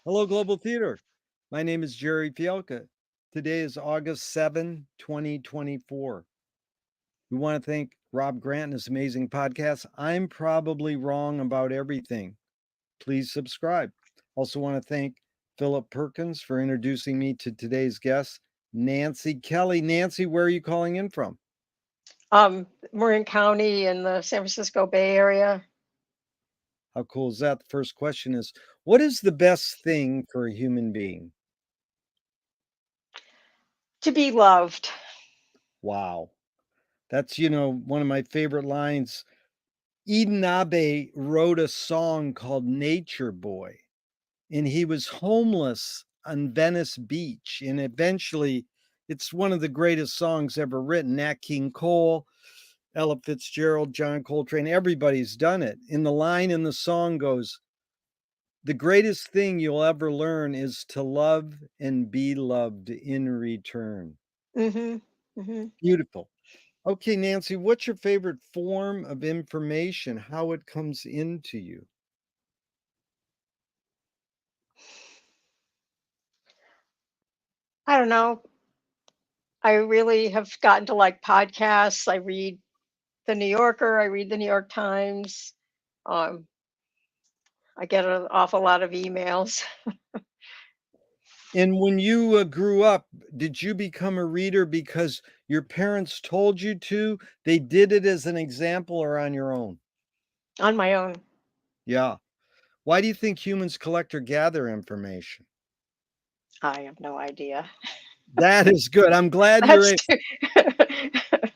Hello, Global Theater. My name is Jerry Fielka. Today is August 7, 2024. We want to thank Rob Grant and his amazing podcast. I'm probably wrong about everything. Please subscribe. Also, want to thank Philip Perkins for introducing me to today's guest, Nancy Kelly. Nancy, where are you calling in from? Marin County in the San Francisco Bay Area. How cool is that? The first question is, what is the best thing for a human being? To be loved. Wow. That's, one of my favorite lines. Eden Abe wrote a song called Nature Boy, and he was homeless on Venice Beach. And eventually, it's one of the greatest songs ever written. Nat King Cole, Ella Fitzgerald, John Coltrane, everybody's done it. And the line in the song goes, "The greatest thing you'll ever learn is to love and be loved in return." hmm hmm Beautiful. Okay, Nancy, what's your favorite form of information, how it comes into you? I don't know. I really have gotten to like podcasts. I read the New Yorker. I read the New York Times. Um, I get an awful lot of emails. And when you grew up, did you become a reader because your parents told you to? They did it as an example or on your own? On my own. Yeah. Why do you think humans collect or gather information? I have no idea. That is good. I'm glad you're That's a too,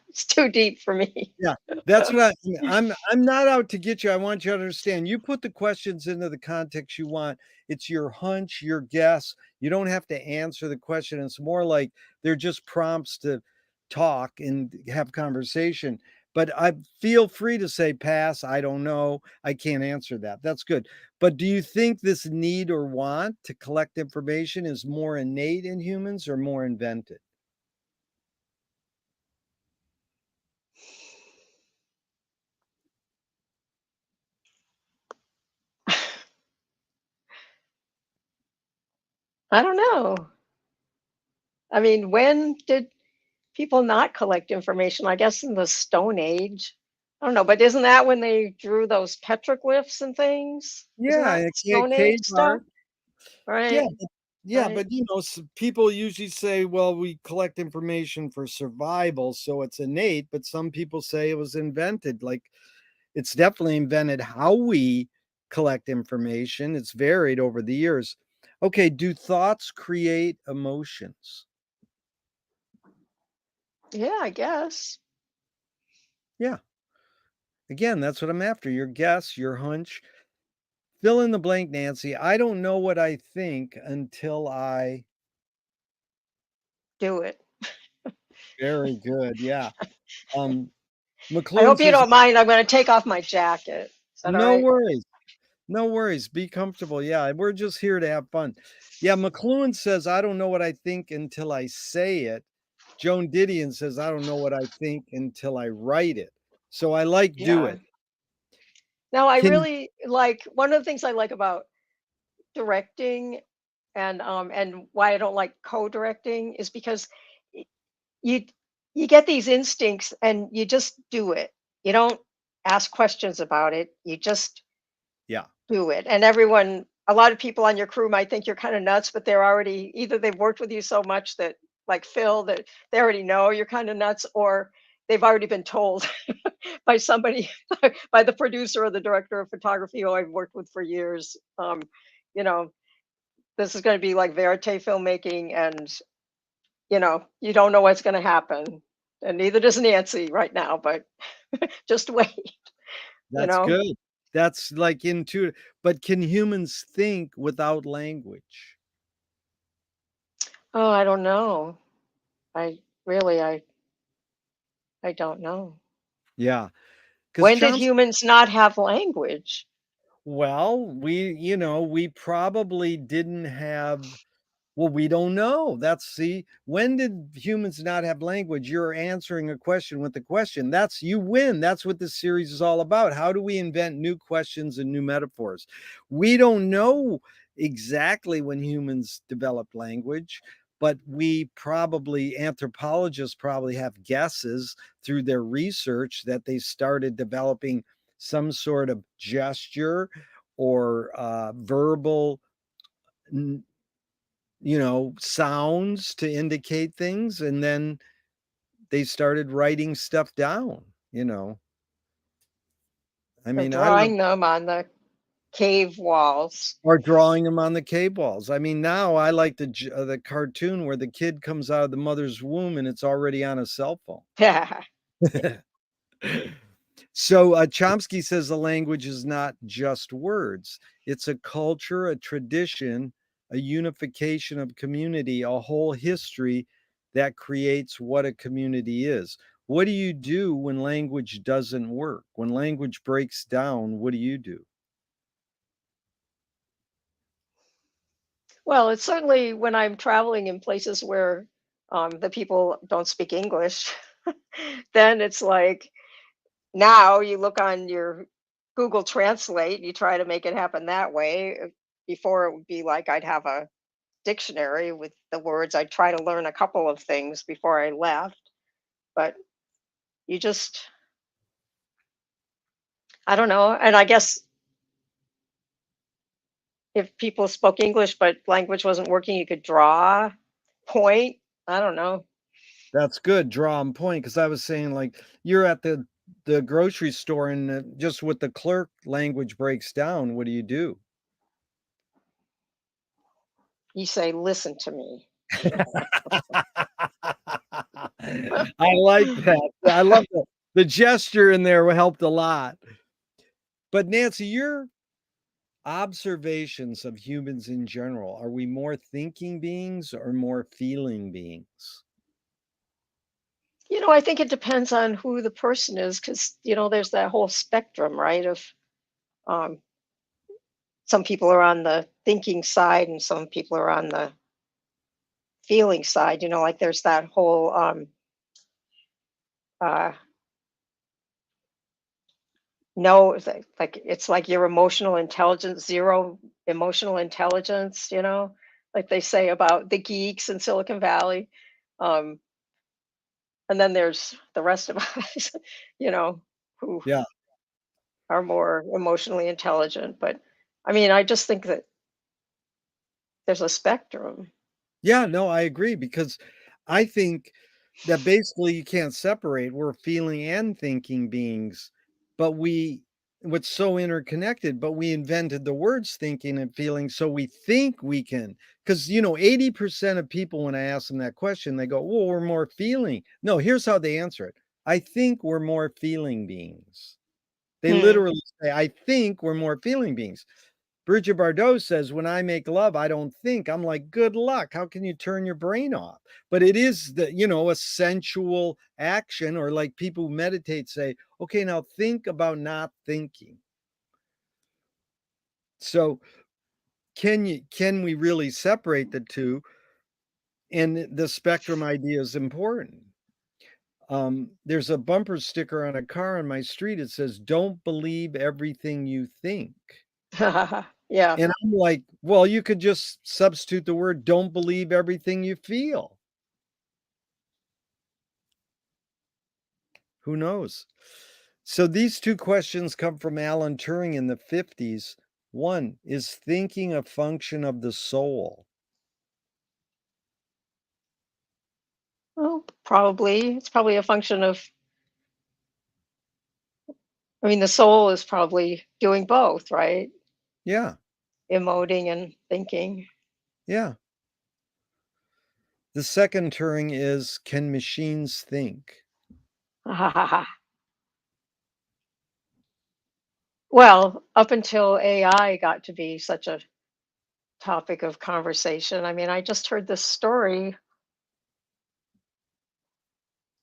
it's too deep for me. yeah, that's what I'm not out to get you. I want you to understand. You put the questions into the context you want. It's your hunch, your guess. You don't have to answer the question. It's more like they're just prompts to talk and have conversation. But I feel free to say pass. I don't know. I can't answer that. That's good. But do you think this need or want to collect information is more innate in humans or more invented? I don't know. I mean, when did people not collect information? I guess in the Stone Age. I don't know, but isn't that when they drew those petroglyphs and things? Isn't Yeah, that Stone Age cave stuff? art. Yeah, Right, yeah, right. but people usually say, well, we collect information for survival, so it's innate, but some people say it was invented. Like it's definitely invented how we collect information. It's varied over the years. Okay, do thoughts create emotions? Yeah, I guess. Yeah. Again, that's what I'm after. Your guess, your hunch. Fill in the blank, Nancy. I don't know what I think until I Do it. very good. Yeah. Um I McLuhan hope you says, don't mind. I'm going to take off my jacket. Is that all no right? worries. No worries. Be comfortable. Yeah, we're just here to have fun. Yeah, McLuhan says, I don't know what I think until I say it. Joan Didion says, I don't know what I think until I write it. So I like do Yeah. it. Now, I Can really like one of the things I like about directing and why I don't like co-directing is because y- you you get these instincts and you just do it. You don't ask questions about it. You just yeah, do it. And everyone, a lot of people on your crew might think you're kind of nuts, but they're already either they've worked with you so much that like Phil that they already know you're kind of nuts, or they've already been told by somebody, by the producer or the director of photography who I've worked with for years. You know, this is going to be like verite filmmaking, and you don't know what's going to happen, and neither does Nancy right now. But just wait. You that's know. good. That's like intuitive. But can humans think without language? Oh, I don't know. I really, I don't know. Yeah. Because When did Johnson, humans not have language? well, we probably didn't have. Well, we don't know. That's see, when did humans not have language? You're answering a question with a question. That's you win. That's what this series is all about. How do we invent new questions and new metaphors? We don't know exactly when humans developed language, but we probably anthropologists probably have guesses through their research that they started developing some sort of gesture or verbal sounds to indicate things, and then they started writing stuff down. I Or mean, I don't know. drawing them on the cave walls. Or drawing them on the cave walls. I mean, now I like the cartoon where the kid comes out of the mother's womb and it's already on a cell phone. Yeah. So, Chomsky says the language is not just words. It's a culture, a tradition, a unification of community, a whole history that creates what a community is. What do you do when language doesn't work? When language breaks down, what do you do? Well, it's certainly when I'm traveling in places where the people don't speak English, then it's like now you look on your Google Translate, you try to make it happen that way. Before it would be like I'd have a dictionary with the words. I'd try to learn a couple of things before I left, but you just, I don't know. And I guess if people spoke English but language wasn't working, you could draw, point. I don't know. That's good, draw and point. Because I was saying, like, you're at the grocery store and, just with the clerk, language breaks down, what do you do? You say, listen to me. I like that. I love the gesture in there helped a lot. But Nancy, your observations of humans in general, are we more thinking beings or more feeling beings? I think it depends on who the person is because, there's that whole spectrum, right? Of um, some people are on the thinking side and some people are on the feeling side. Like there's that whole uh, no, it's like your emotional intelligence, zero emotional intelligence, like they say about the geeks in Silicon Valley. Um, and then there's the rest of us, who Yeah. are more emotionally intelligent. But I mean, I just think that there's a spectrum. Yeah, no, I agree because I think that basically you can't separate. We're feeling and thinking beings, but what's so interconnected, but we invented the words thinking and feeling so we think we can. Because 80% of people, when I ask them that question, they go, well, we're more feeling. No, here's how they answer it. I think we're more feeling beings. They Hmm. literally say, I think we're more feeling beings. Bridget Bardot says, "When I make love, I don't think." I'm like, "Good luck. How can you turn your brain off?" But it is a sensual action, or like people who meditate say, "Okay, now think about not thinking." So, can we really separate the two? And the spectrum idea is important. There's a bumper sticker on a car on my street. It says, "Don't believe everything you think." Yeah. And I'm like, well, you could just substitute the word "don't believe everything you feel." Who knows? So these 2 questions come from Alan Turing in the '50s. One, is thinking a function of the soul? Well, probably. It's probably a function of, I mean, the soul is probably doing both, right? Yeah, Emoting and thinking. yeah. The second Turing is, can machines think? Well, up until AI got to be such a topic of conversation. I mean, I just heard this story,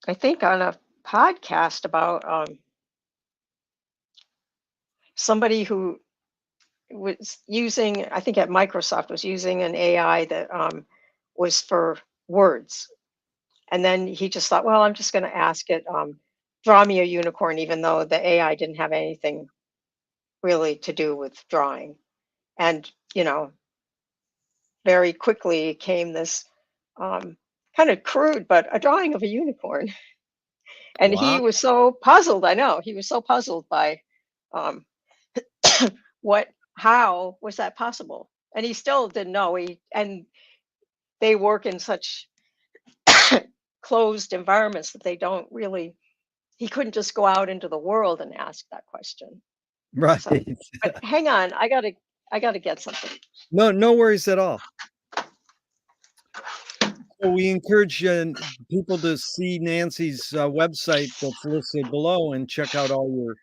I think on a podcast about somebody who was using, I think at Microsoft, was using an AI that was for words. And then he just thought, well, I'm just going to ask it, draw me a unicorn, even though the AI didn't have anything really to do with drawing. And, very quickly came this um, kind of crude, but a drawing of a unicorn. And Wow. he was so puzzled. I know he was so puzzled by um, what, how was that possible? And he still didn't know. And they work in such closed environments that they don't really. He couldn't just go out into the world and ask that question. So, Right. but hang on, I gotta get something. No, no worries at all. So we encourage, people to see Nancy's, website that's listed below and check out all your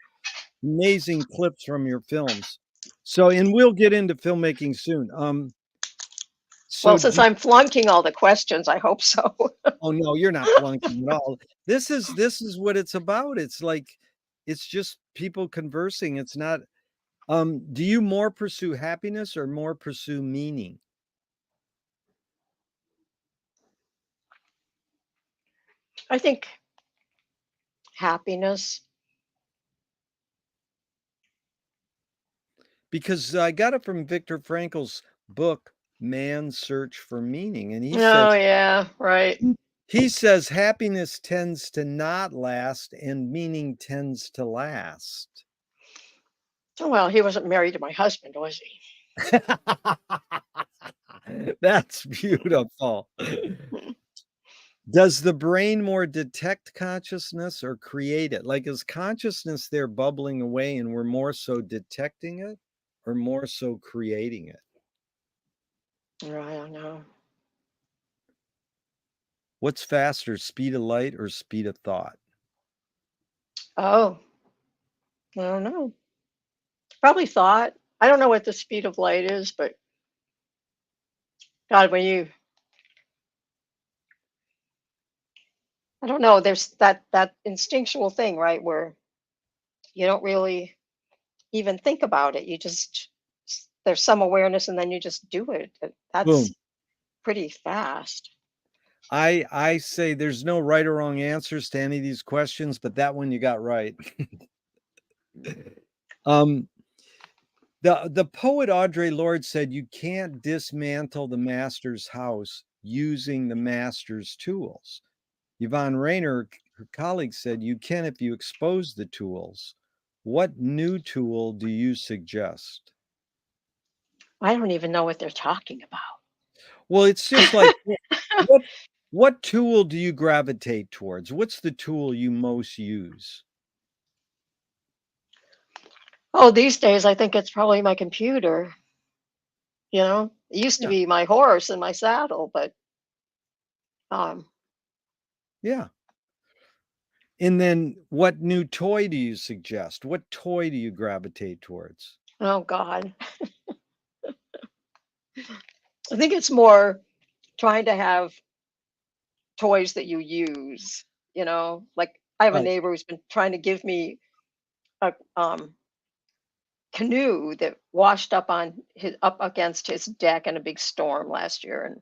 amazing clips from your films. So and we'll get into filmmaking soon. Well, So since do I'm flunking all the questions, I hope so. oh, no, you're not flunking at all. This is what it's about. It's like it's just people conversing. It's not do you more pursue happiness or more pursue meaning? I think happiness. Because I got it from Viktor Frankl's book, Man's Search for Meaning, and Oh yeah, right. he says happiness tends to not last and meaning tends to last. Oh, well, he wasn't married to my husband, was he? That's beautiful. Mm. Does the brain more detect consciousness or create it? Like, is consciousness there bubbling away and we're more so detecting it or more so creating it? Oh, I don't know. What's faster, speed of light or speed of thought? Oh, I don't know. Probably thought. I don't know what the speed of light is, but God, when you, I don't know. There's that instinctual thing, right, where you don't really even think about it. You just there's some awareness, and then you just do it. That's Boom. pretty fast. I say there's no right or wrong answers to any of these questions, but that one you got right. Um, the poet Audre Lorde said, "You can't dismantle the master's house using the master's tools." Yvonne Rainer, her colleague, said, "You can if you expose the tools." What new tool do you suggest? I don't even know what they're talking Well, it's just like, what what tool do you gravitate towards? What's the tool you most use? Oh, these days I think it's probably my computer, you know? It used to Yeah, be my horse and my saddle, but um yeah. And then what new toy do you suggest? What toy do you gravitate towards? oh God. I think it's more trying to have toys that you use, you know? Like I have a Right. neighbor who's been trying to give me a canoe that washed up against his deck in a big storm last year, and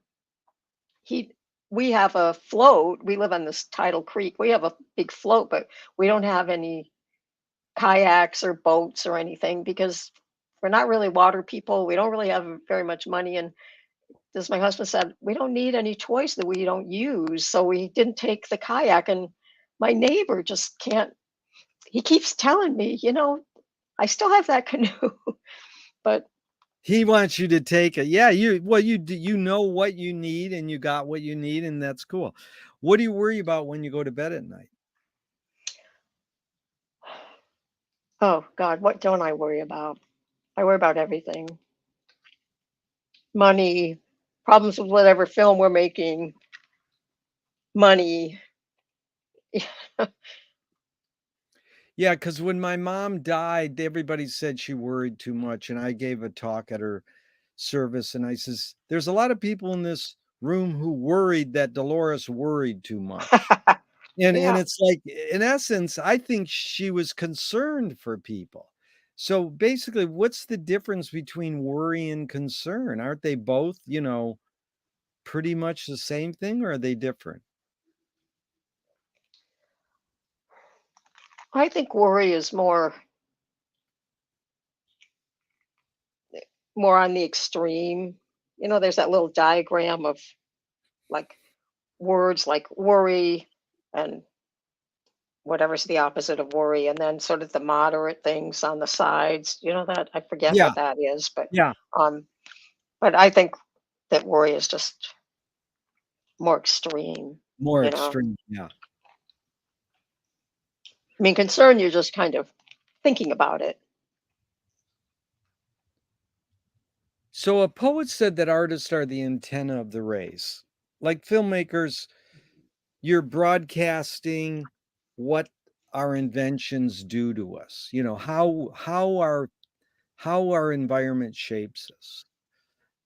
he we have a float. We live on this tidal creek. We have a big float, but we don't have any kayaks or boats or anything because we're not really water people. We don't really have very much money. And as my husband said, we don't need any toys that we don't use. So we didn't take the kayak. And my neighbor just can't, he keeps telling me, I still have that canoe, but He wants you to take it. Yeah, you know what you need and you got what you need, and that's cool. What do you worry about when you go to bed at night? oh God, what don't I worry about? I worry about everything: money, problems with whatever film we're making, money. Yeah, because when my mom died, everybody said she worried too much, and I gave a talk at her service, and I says, "There's a lot of people in this room who worried that Dolores worried too much." And Yeah. it's like, in essence, I think she was concerned for people. So, basically, what's the difference between worry and concern? Aren't they both, pretty much the same thing, or are they different? I think worry is more on the extreme. there's that little diagram of like words like worry and whatever's the opposite of worry, and then sort of the moderate things on the sides. You know that? I forget Yeah, what that is, yeah, um, but I think that worry is just more extreme. more You know, extreme, yeah. I mean, concern, you're just kind of thinking about it. So a poet said that artists are the antenna of the race. Like filmmakers, you're broadcasting what our inventions do to us, how our environment shapes us.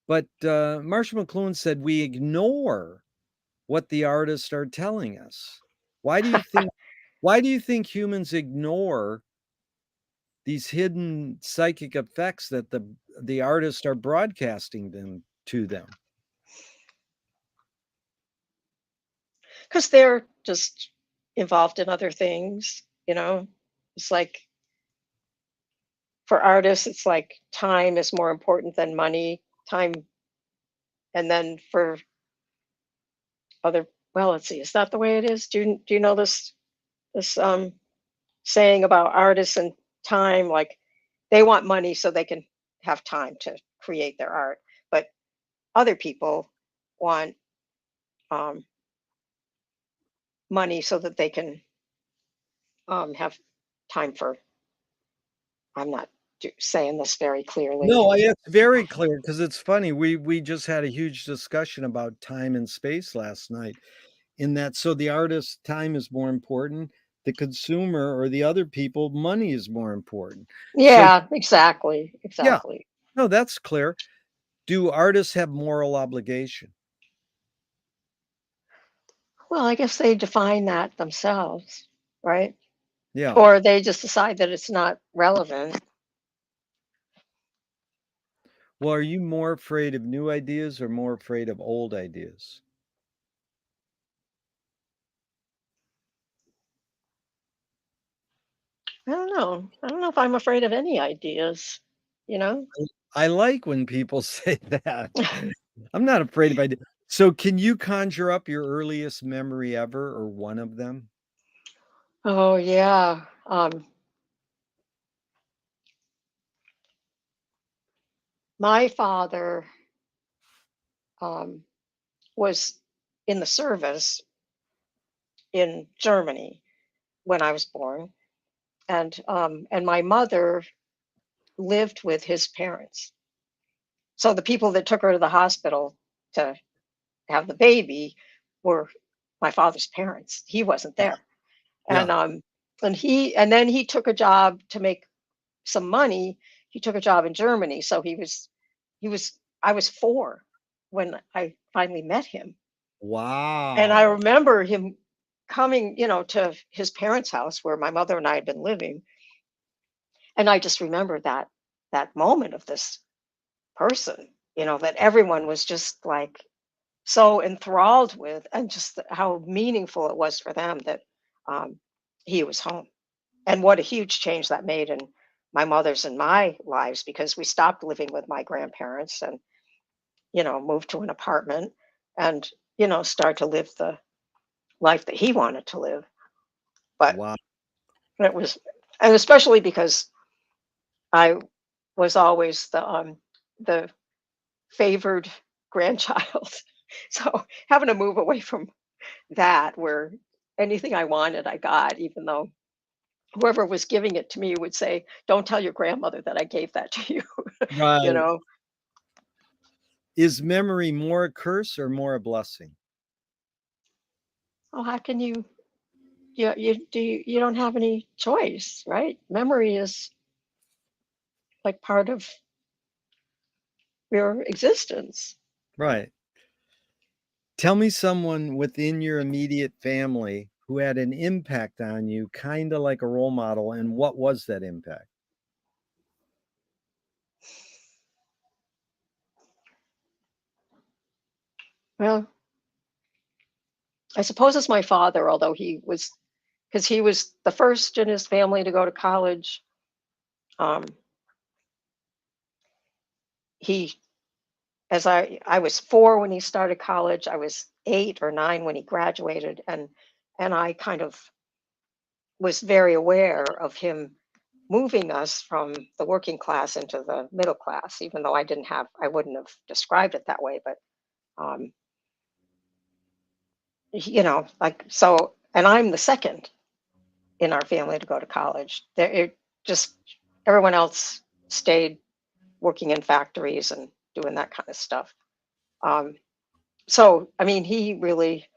But, Marshall McLuhan said we ignore what the artists are telling us. Why do you think why do you think humans ignore these hidden psychic effects that the artists are broadcasting them to them? Because they're just involved in other things. It's like for artists, it's like time is more important than money. Time, and then for other, well, let's see, is that the way it is? Do you know this saying about artists and time? Like they want money so they can have time to create their art, but other people want um, money so that they can have time for. I'm not saying this very clearly. No, it's very clear because it's funny. We just had a huge discussion about time and space last night. In that, so the artist time is more important. The consumer or the other people, money is more important. So Yeah, exactly, yeah, exactly. no, that's clear. Do artists have moral obligation? Well, I guess they define that themselves, right? Yeah. Or they just decide that it's not relevant. Well, are you more afraid of new ideas or more afraid of old ideas? I don't know. I don't know if I'm afraid of any ideas, you know? I like when people say that. I'm not afraid of ideas. So can you conjure up your earliest memory ever or one of them? Oh, yeah. My father um, was in the service in Germany when I was born, and my mother lived with his parents. So the people that took her to the hospital to have the baby were my father's parents. He wasn't Yeah. there. And Yeah. then he took a job to make some money. He took a job in Germany. So he was I was 4 when I finally met him. And I Wow. remember him coming, to his parents' house where my mother and I had been living. And I just remember that moment of this person, that everyone was just like so enthralled with, and just how meaningful it was for them that um, he was home, and what a huge change that made in my mother's and my lives, because we stopped living with my grandparents and moved to an apartment and start to live the life that he wanted to live. But Wow. it was, and especially because I was always the favored grandchild. So having to move away from that, where anything I wanted, I got, even though whoever was giving it to me would say, "Don't tell your grandmother that I gave that to you." you Right. know? Is memory more a curse or more a blessing? Oh, how can you don't have any choice, right? Memory is like part of your existence. Right. Tell me someone within your immediate family who had an impact on you, kinda like a role model, and what was that impact? Well, I suppose it's my father, although because he was the first in his family to go to college. Um, he as I was 4 when he started college, I was 8 or 9 when he graduated, and I kind of was very aware of him moving us from the working class into the middle class, even though I wouldn't have described it that way, but um, like so, and I'm the second in our family to go to college. There, it just everyone else stayed working in factories and doing that kind of stuff. Um, so, I mean, he really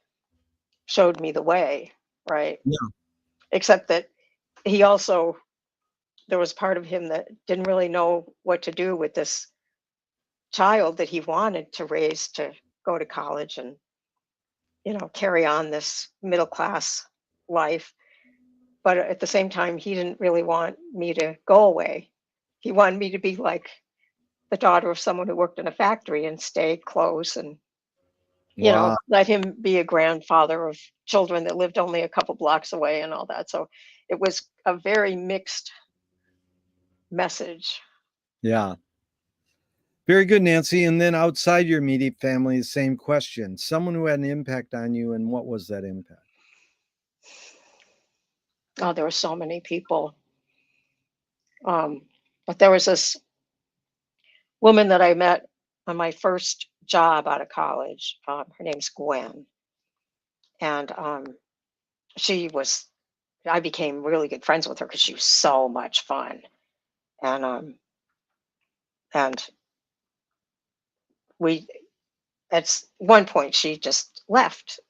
showed me the way, right? Yeah. Except that he also there was part of him that didn't really know what to do with this child that he wanted to raise to go to college and carry on this middle class life, but at the same time he didn't really want me to go away. He wanted me to be like the daughter of someone who worked in a factory and stay close and Wow. let him be a grandfather of children that lived only a couple blocks away and all that. So it was a very mixed message. Yeah. Very good, Nancy. And then outside your immediate family, the same question. Someone who had an impact on you, and what was that impact? Oh, there were so many people. Um, but there was this woman that I met on my first job out of college. Her name's Gwen, and she was. I became really good friends with her because she was so much fun, and and we at one point she just left.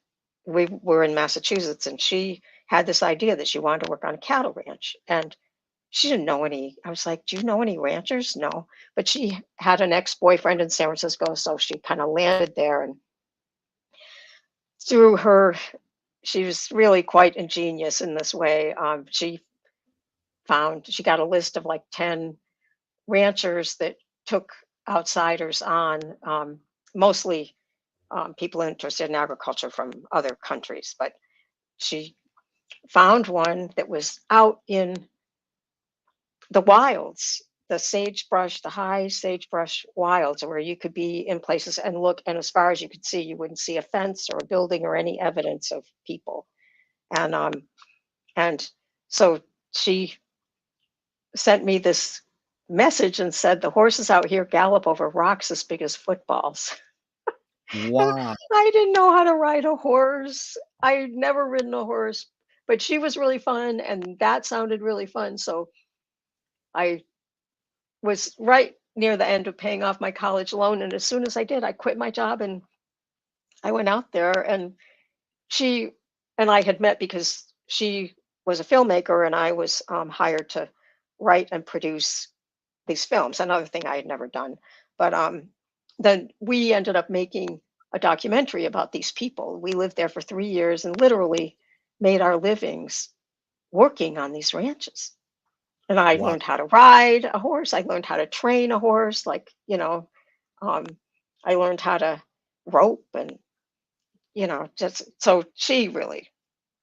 We were in Massachusetts, and she had this idea that she wanted to work on a cattle ranch, and she didn't know any. I was like, "Do you know any ranchers?" No, but she had an ex-boyfriend in San Francisco, so she kind of landed there, and through her she was really quite ingenious in this way. She got a list of like 10 ranchers that took outsiders on, mostly people interested in agriculture from other countries. But she found one that was out in the wilds, the sagebrush, the high sagebrush wilds, where you could be in places and look, and as far as you could see, you wouldn't see a fence or a building or any evidence of people. And so she sent me this message and said the horses out here gallop over rocks as big as footballs. And Wow. I didn't know how to ride a horse. I'd never ridden a horse, but she was really fun and that sounded really fun. So I was right near the end of paying off my college loan. And as soon as I did, I quit my job and I went out there. And she and I had met because she was a filmmaker and I was hired to write and produce these films, another thing I had never done. But then we ended up making a documentary about these people. We lived there for 3 years and literally made our livings working on these ranches. And I Wow. learned how to ride a horse. I learned how to train a horse. Um, I learned how to rope and, just so she really,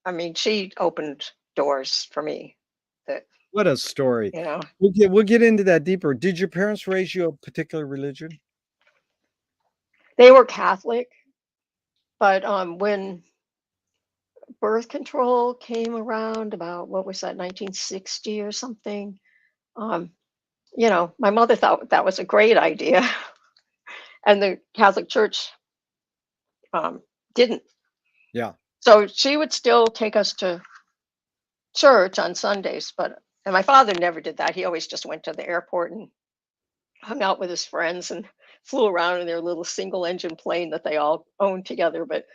I mean, she opened doors for me that, What a story. you know, We'll get into that deeper. Did your parents raise you a particular religion? they were Catholic, but when birth control came around about what was that 1960 or something, um, my mother thought that was a great idea, and the Catholic Church um, didn't. Yeah. So she would still take us to church on Sundays, but and my father never did that. He always just went to the airport and hung out with his friends and flew around in their little single engine plane that they all owned together. But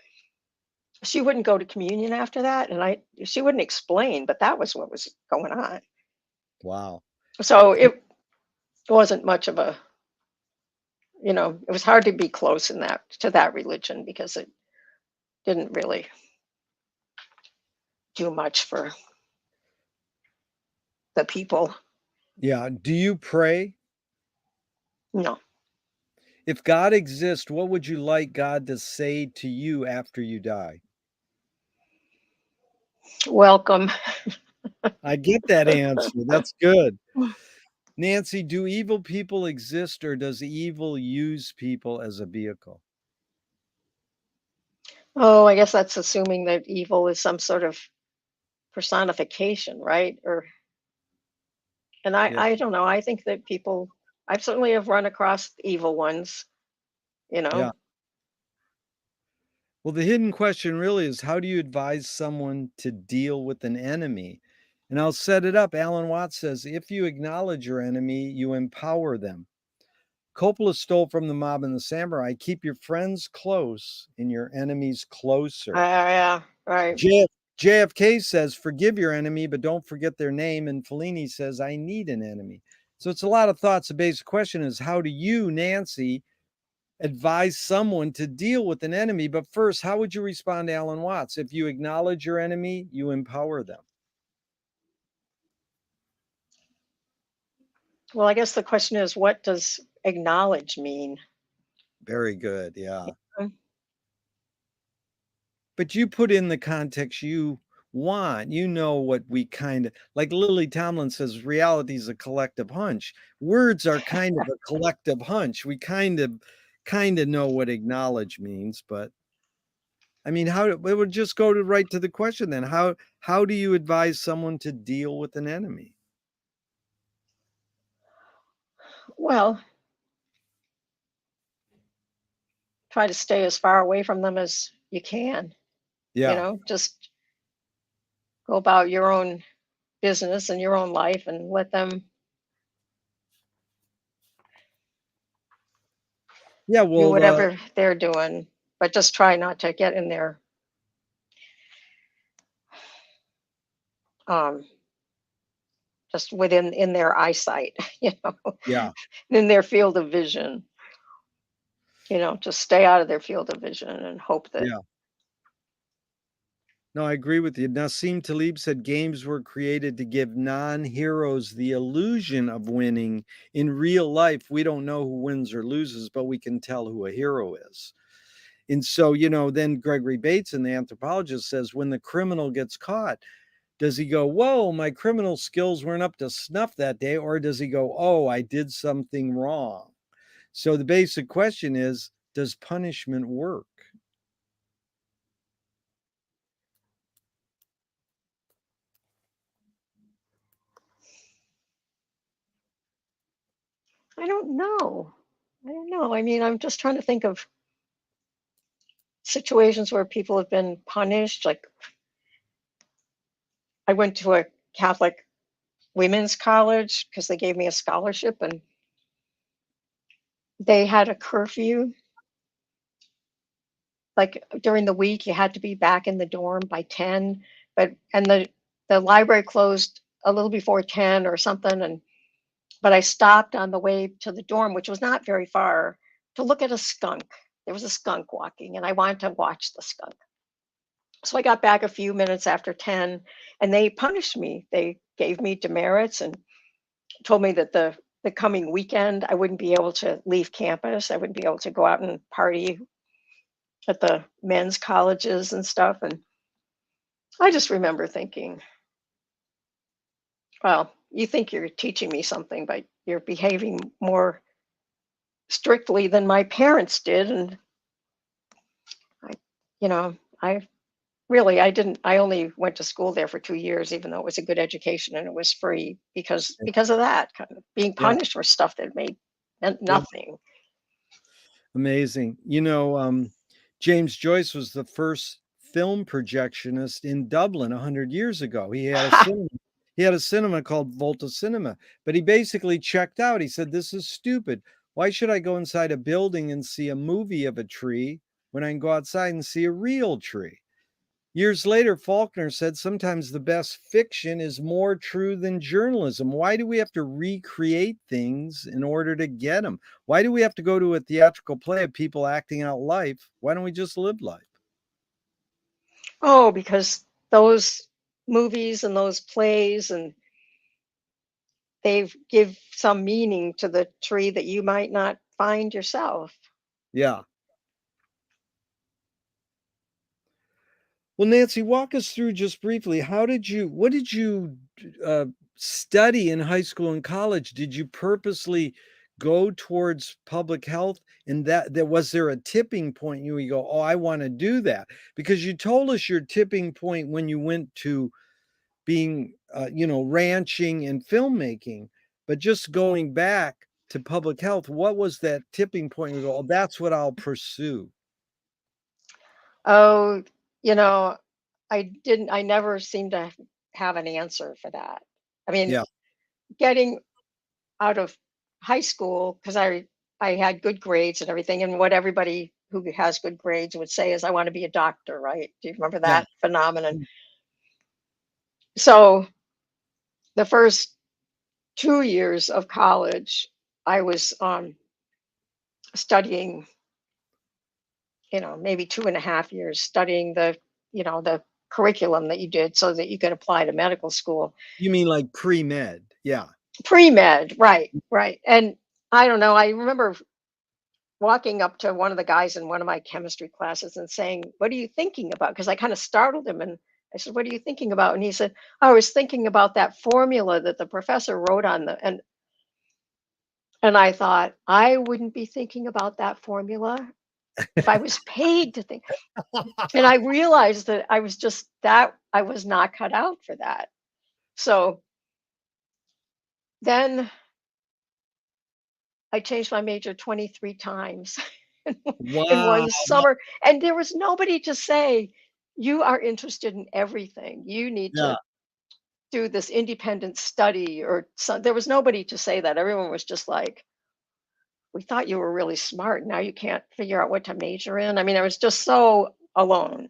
she wouldn't go to communion after that, and she wouldn't explain, but that was what was going on. Wow. So it wasn't much of a, it was hard to be close in that to that religion because it didn't really do much for the people. Yeah. Do you pray? No. If God exists, what would you like God to say to you after you die? Welcome. I get that answer. That's good. Nancy, do evil people exist or does evil use people as a vehicle? Oh, I guess that's assuming that evil is some sort of personification, right? Or and Yeah. I don't know. I think that people I certainly have run across evil ones, you Yeah. know. Well, the hidden question really is how do you advise someone to deal with an enemy? And I'll set it up. Alan Watts says if you acknowledge your enemy, you empower them. Coppola stole from the mob and the samurai keep your friends close and your enemies closer. Yeah, right. JF, JFK says, forgive your enemy, but don't forget their name. And Fellini says, I need an enemy. So it's a lot of thoughts. The basic question is how do you, Nancy, advise someone to deal with an enemy? But first, how would you respond to Alan Watts? If you acknowledge your enemy, you empower them. Well, I guess the question is, what does acknowledge mean? Very good. Yeah. Mm. But you put in the context you want. You know what we kind of like Lily Tomlin says reality is a collective hunch. Words are kind of a collective hunch. We kind of know what acknowledge means, but I mean, how it would just go to right to the question then. How do you advise someone to deal with an enemy? Well, try to stay as far away from them as you can, Yeah. just go about your own business and your own life and let them Yeah, do well, whatever they're doing, but just try not to get in their um just within in their eyesight, yeah, in their field of vision, just stay out of their field of vision and hope that yeah. No, I agree with you. Nassim Taleb said games were created to give non-heroes the illusion of winning. In real life, we don't know who wins or loses, but we can tell who a hero is. And so, then Gregory Bateson, the anthropologist, says when the criminal gets caught, does he go, whoa, my criminal skills weren't up to snuff that day? Or does he go, oh, I did something wrong? So the basic question is, does punishment work? I don't know. I don't know. I mean, I'm just trying to think of situations where people have been punished. Like I went to a Catholic women's college because they gave me a scholarship and they had a curfew. Like during the week, you had to be back in the dorm by 10, and the library closed a little before 10 or something. And but I stopped on the way to the dorm, which was not very far, to look at a skunk. There was a skunk walking, and I wanted to watch the skunk. So I got back a few minutes after 10 and they punished me. They gave me demerits and told me that the coming weekend I wouldn't be able to leave campus. I wouldn't be able to go out and party at the men's colleges and stuff. And I just remember thinking, well, you think you're teaching me something, but you're behaving more strictly than my parents did. And I, I really, I only went to school there for 2 years, even though it was a good education and it was free because of that, kind of being Yeah, punished for stuff that made meant yeah. nothing. Amazing. James Joyce was the first film projectionist in Dublin 100 years ago. He had a cinema called Volta Cinema, but he basically checked out. He said, "This is stupid. Why should I go inside a building and see a movie of a tree when I can go outside and see a real tree?" Years later, Faulkner said sometimes the best fiction is more true than journalism. Why do we have to recreate things in order to get them? Why do we have to go to a theatrical play of people acting out life? Why don't we just live life? Oh, because those movies and those plays and they give some meaning to the tree that you might not find yourself. Yeah. Well, Nancy, walk us through just briefly. What did you study in high school and college, did you purposely go towards public health? And that was there a tipping point you would go, "Oh, I wanna do that?" Because you told us your tipping point when you went to being, ranching and filmmaking, but just going back to public health, what was that tipping point you go, "Oh, that's what I'll pursue?" Oh, you know, I never seemed to have an answer for that. I mean, Yeah, getting out of high school, because I had good grades and everything, and what everybody who has good grades would say is, "I want to be a doctor," right? Do you remember yeah. that phenomenon? Mm. So the first 2 years of college, I was studying, maybe 2.5 years studying the curriculum that you did so that you could apply to medical school. You mean like pre-med? Yeah, Pre-med, right, right. And I don't know, I remember walking up to one of the guys in one of my chemistry classes and saying, "What are you thinking about?" Because I kind of startled him, and I said, "What are you thinking about?" And he said, "I was thinking about that formula that the professor wrote on the," and I thought, "I wouldn't be thinking about that formula if I was paid to think." And I realized that I was not cut out for that. So then I changed my major 23 times in wow, one summer, and there was nobody to say, "You are interested in everything. You need yeah. to do this independent study," or there was nobody to say that. Everyone was just like, "We thought you were really smart. Now you can't figure out what to major in." I mean, I was just so alone.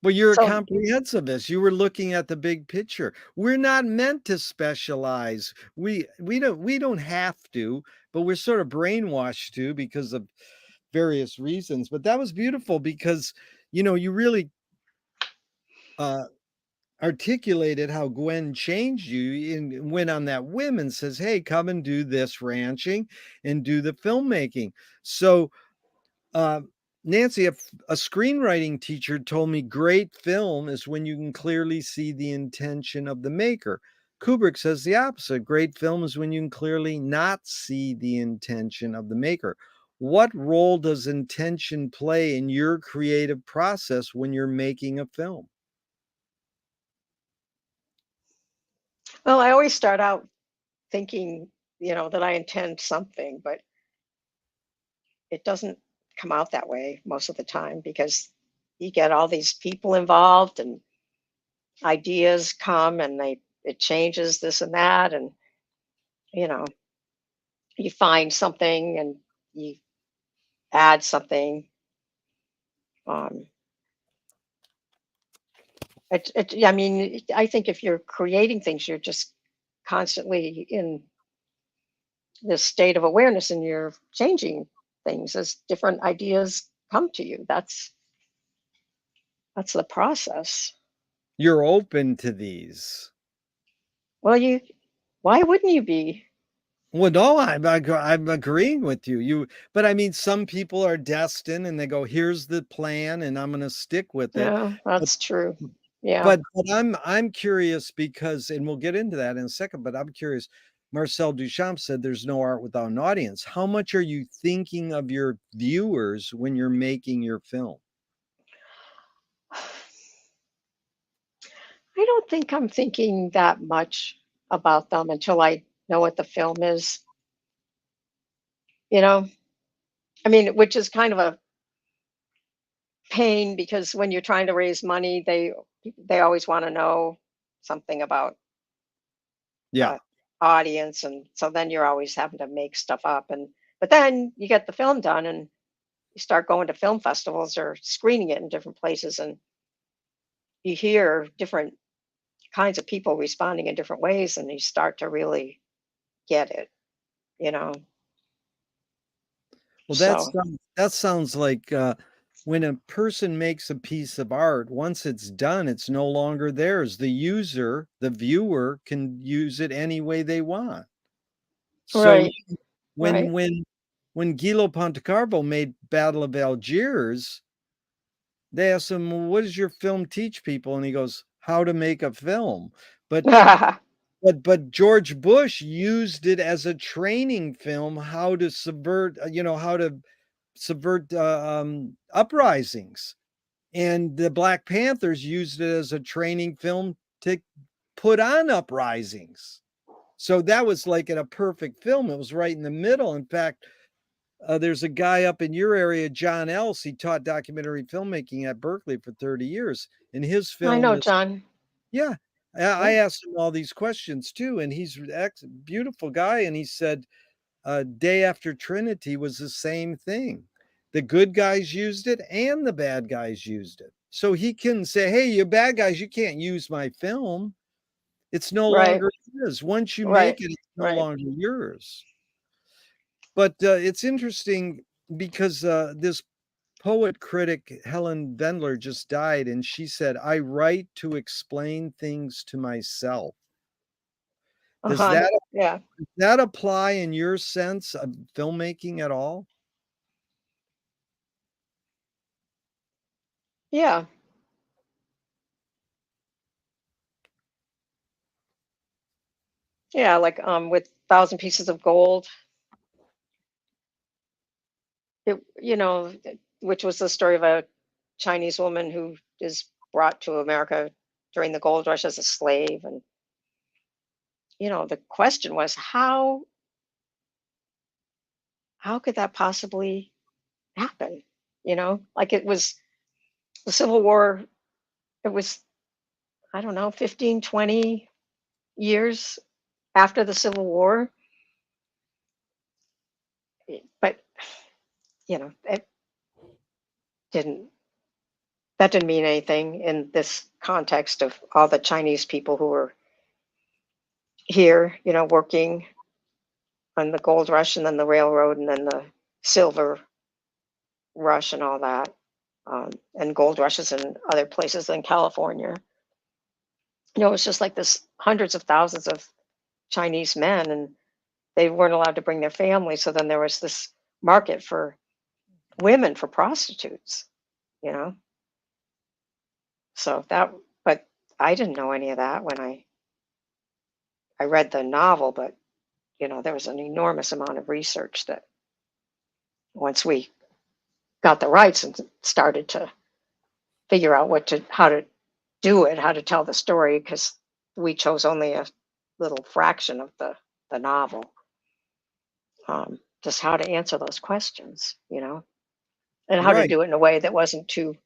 Well, you're a So comprehensivist. You were looking at the big picture. We're not meant to specialize. We don't have to, but we're sort of brainwashed to because of various reasons. But that was beautiful because, you really, uh, articulated how Gwen changed you and went on that whim and says, "Hey, come and do this ranching and do the filmmaking." So, uh, Nancy, a screenwriting teacher told me great film is when you can clearly see the intention of the maker. Kubrick says the opposite. Great film is when you can clearly not see the intention of the maker. What role does intention play in your creative process when you're making a film? well, I always start out thinking, that I intend something, but it doesn't come out that way most of the time because you get all these people involved and ideas come and it changes this and that, and you know you find something and you add something. um I mean, I think if you're creating things, you're just constantly in this state of awareness and you're changing things as different ideas come to you. That's the process. You're open to these. Well, why wouldn't you be? Well, no, I'm agreeing with you. But I mean, some people are destined and they go, "Here's the plan, and I'm gonna stick with it." Yeah, But that's true. Yeah. but I'm curious because and we'll get into that in a second, but I'm curious. Marcel Duchamp said there's no art without an audience. How much are you thinking of your viewers when you're making your film? I don't think I'm thinking that much about them until I know what the film is, you know? I mean, which is kind of a pain because when you're trying to raise money, they always want to know something about Yeah. the audience, and so then you're always having to make stuff up. And but then you get the film done and you start going to film festivals or screening it in different places, and you hear different kinds of people responding in different ways, and you start to really get it, you know? Well, So, that sounds like, when a person makes a piece of art, once it's done, it's no longer theirs. The user, the viewer can use it any way they want. So right, right. when when when Guilo Pontecarvo made Battle of Algiers, they asked him, "Well, what does your film teach people?" And he goes, "How to make a film." But but George Bush used it as a training film how to subvert, how to subvert, uprisings, and the Black Panthers used it as a training film to put on uprisings. So that was like in a perfect film. It was right in the middle. In fact, there's a guy up in your area, John Else. He taught documentary filmmaking at Berkeley for 30 years, and his I film know, is, John. yeah. I Yeah. asked him all these questions too, and he's beautiful guy, and he said, Day After Trinity was the same thing. The good guys used it, and the bad guys used it. So he can say, "Hey, you bad guys, you can't use my film. It's no Right. longer his. Once you Right. make it, it's no Right. longer yours." But it's interesting because this poet critic Helen Vendler just died, and she said, "I write to explain things to myself." Does Uh-huh. Yeah. that apply in your sense of filmmaking at all? Yeah. Yeah, like with Thousand Pieces of Gold, which was the story of a Chinese woman who is brought to America during the gold rush as a slave. And, the question was how could that possibly happen? Like it was the Civil War, it was, I don't know, 15, 20 years after the Civil War. But, it didn't, that didn't mean anything in this context of all the Chinese people who were here, working on the gold rush and then the railroad and then the silver rush and all that, and gold rushes in other places in California. It's just like this hundreds of thousands of Chinese men, and they weren't allowed to bring their families. So then there was this market for women, for prostitutes, you know. So that, but I didn't know any of that when I read the novel. But there was an enormous amount of research that once we got the rights and started to figure out how to do it, how to tell the story, because we chose only a little fraction of the novel. Just how to answer those questions, and how to Right. do it in a way that wasn't too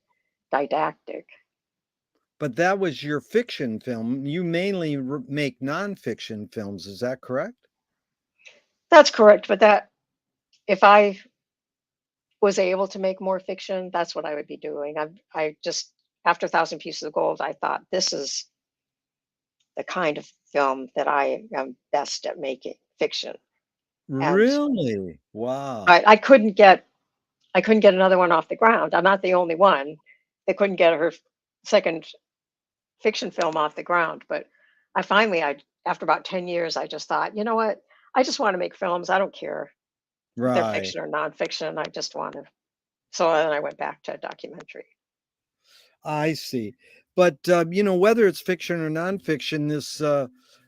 didactic. But that was your fiction film. You mainly make nonfiction films, is that correct? That's correct, but that if I was able to make more fiction, that's what I would be doing. I just after Thousand Pieces of Gold, I thought this is the kind of film that I am best at making fiction, and Really? Wow. I couldn't get another one off the ground. I'm not the only one that couldn't get her second fiction film off the ground. But after about 10 years, I just thought, you know what? I just want to make films. I don't care if they're Right. fiction or nonfiction. I just want to. So then I went back to documentary. I see. But, whether it's fiction or nonfiction, this,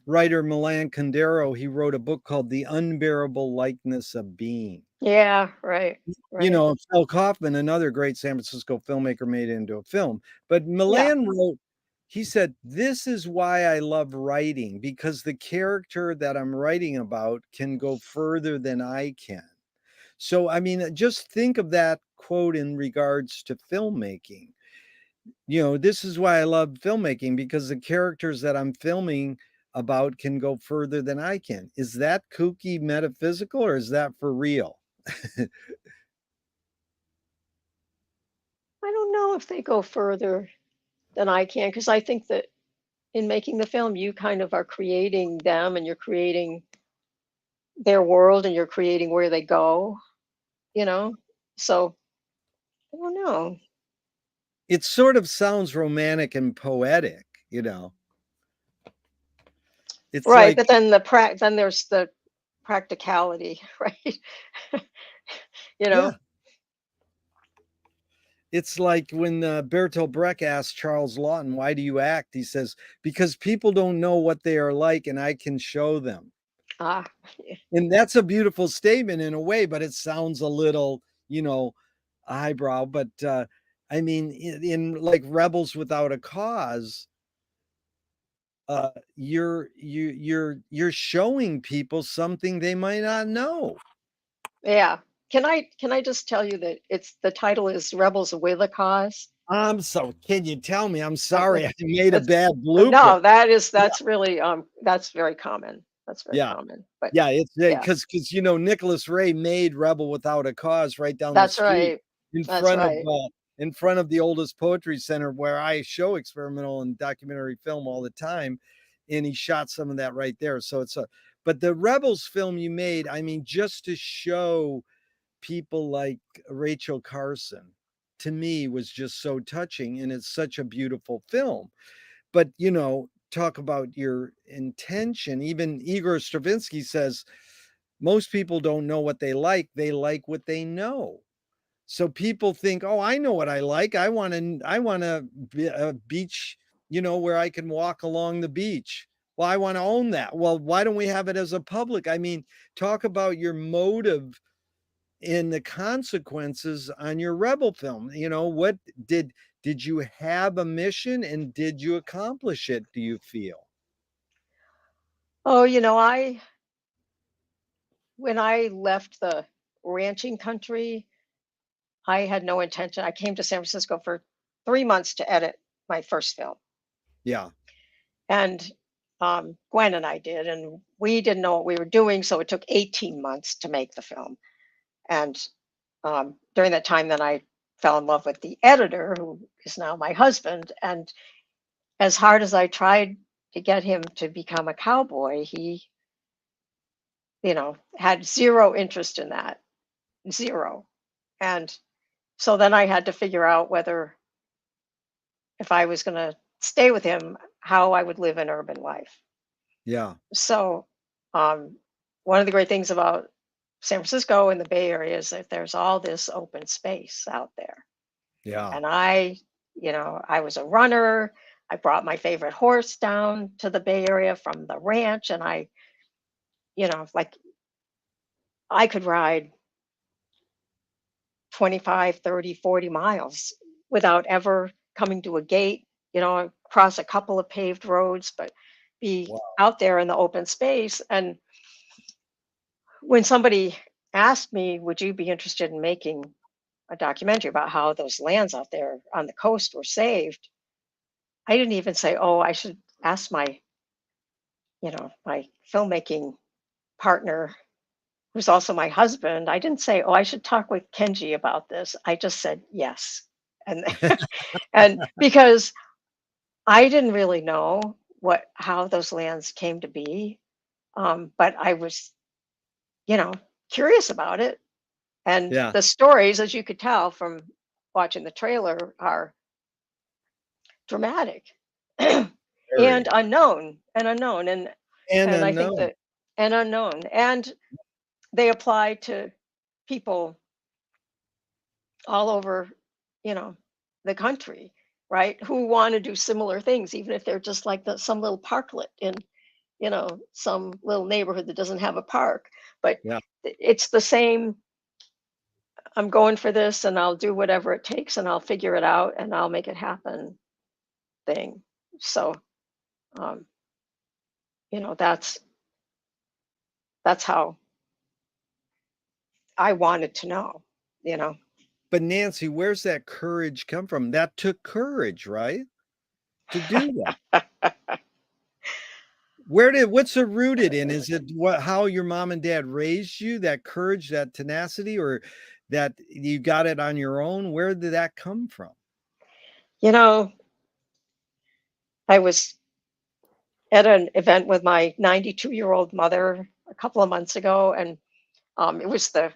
writer Milan Kundera, he wrote a book called The Unbearable Likeness of Being. Yeah, right, right. Phil Kaufman, another great San Francisco filmmaker, made it into a film. But Yeah, Milan wrote, he said, "This is why I love writing, because the character that I'm writing about can go further than I can." So, I mean, just think of that quote in regards to filmmaking. This is why I love filmmaking, because the characters that I'm filming about can go further than I can. Is that kooky metaphysical, or is that for real? I don't know if they go further than I can, because I think that in making the film, you kind of are creating them and you're creating their world and you're creating where they go, you know? So I don't know. It sort of sounds romantic and poetic, you know? It's Right, like, but then there's the practicality, right? You yeah, know? It's like when Bertolt Brecht asked Charles Lawton, "Why do you act?" He says, "Because people don't know what they are like, and I can show them." Ah, And that's a beautiful statement in a way, but it sounds a little, you know, highbrow. But I mean, in like Rebels Without a Cause, you're showing people something they might not know. yeah. Can I just tell you that it's the title is Rebels with a Cause? Can you tell me? I'm Um, sorry, I made a that's bad blooper. no, that's really that's very common. That's very Yeah. common. But Yeah, it's yeah, because Nicholas Ray made Rebel Without a Cause right down the that's street right. in That's front of, right. in front of the oldest poetry center where I show experimental and documentary film all the time, and he shot some of that right there, so it's a but the Rebels film you made, I mean, just to show people like Rachel Carson, to me, was just so touching, and it's such a beautiful film. But, talk about your intention. Even Igor Stravinsky says most people don't know what they like what they know. So people think, "Oh, I know what I like. I want a beach, where I can walk along the beach. Well, I want to own that." Well, why don't we have it as a public? I mean, talk about your motive and the consequences on your rebel film. What did did you have a mission and did you accomplish it, do you feel? Oh, I when I left the ranching country, I had no intention. I came to San Francisco for 3 months to edit my first film, Yeah. and Gwen and I did, and we didn't know what we were doing, so it took 18 months to make the film. And during that time, then I fell in love with the editor, who is now my husband. And as hard as I tried to get him to become a cowboy, he, had zero interest in that, zero. And so then I had to figure out whether, if I was going to stay with him, how I would live an urban life. Yeah. So, um, one of the great things about San Francisco and the Bay Area is that there's all this open space out there. Yeah. And I was a runner. I brought my favorite horse down to the Bay Area from the ranch, and like I could ride 25, 30, 40 miles without ever coming to a gate, across a couple of paved roads, but be Wow. out there in the open space. And when somebody asked me, would you be interested in making a documentary about how those lands out there on the coast were saved? I didn't even say, oh, I should ask my filmmaking partner, who's also my husband. I didn't say, oh, I should talk with Kenji about this. I just said yes. And and because I didn't really know how those lands came to be. But I was, you know, curious about it. And Yeah. the stories, as you could tell from watching the trailer, are dramatic and Very. unknown. And And I think unknown. that and unknown. And they apply to people all over, you know, the country, right? Who want to do similar things, even if they're just like some little parklet in, some little neighborhood that doesn't have a park. But Yeah. it's the same. I'm going for this, and I'll do whatever it takes, and I'll figure it out, and I'll make it happen thing. So, um, that's how I wanted to know. You know. But Nancy, where's that courage come from? That took courage, right? To do that. What's it rooted in? Is it how your mom and dad raised you, that courage, that tenacity, or that you got it on your own? Where did that come from? You know, I was at an event with my 92-year-old mother a couple of months ago, and it was the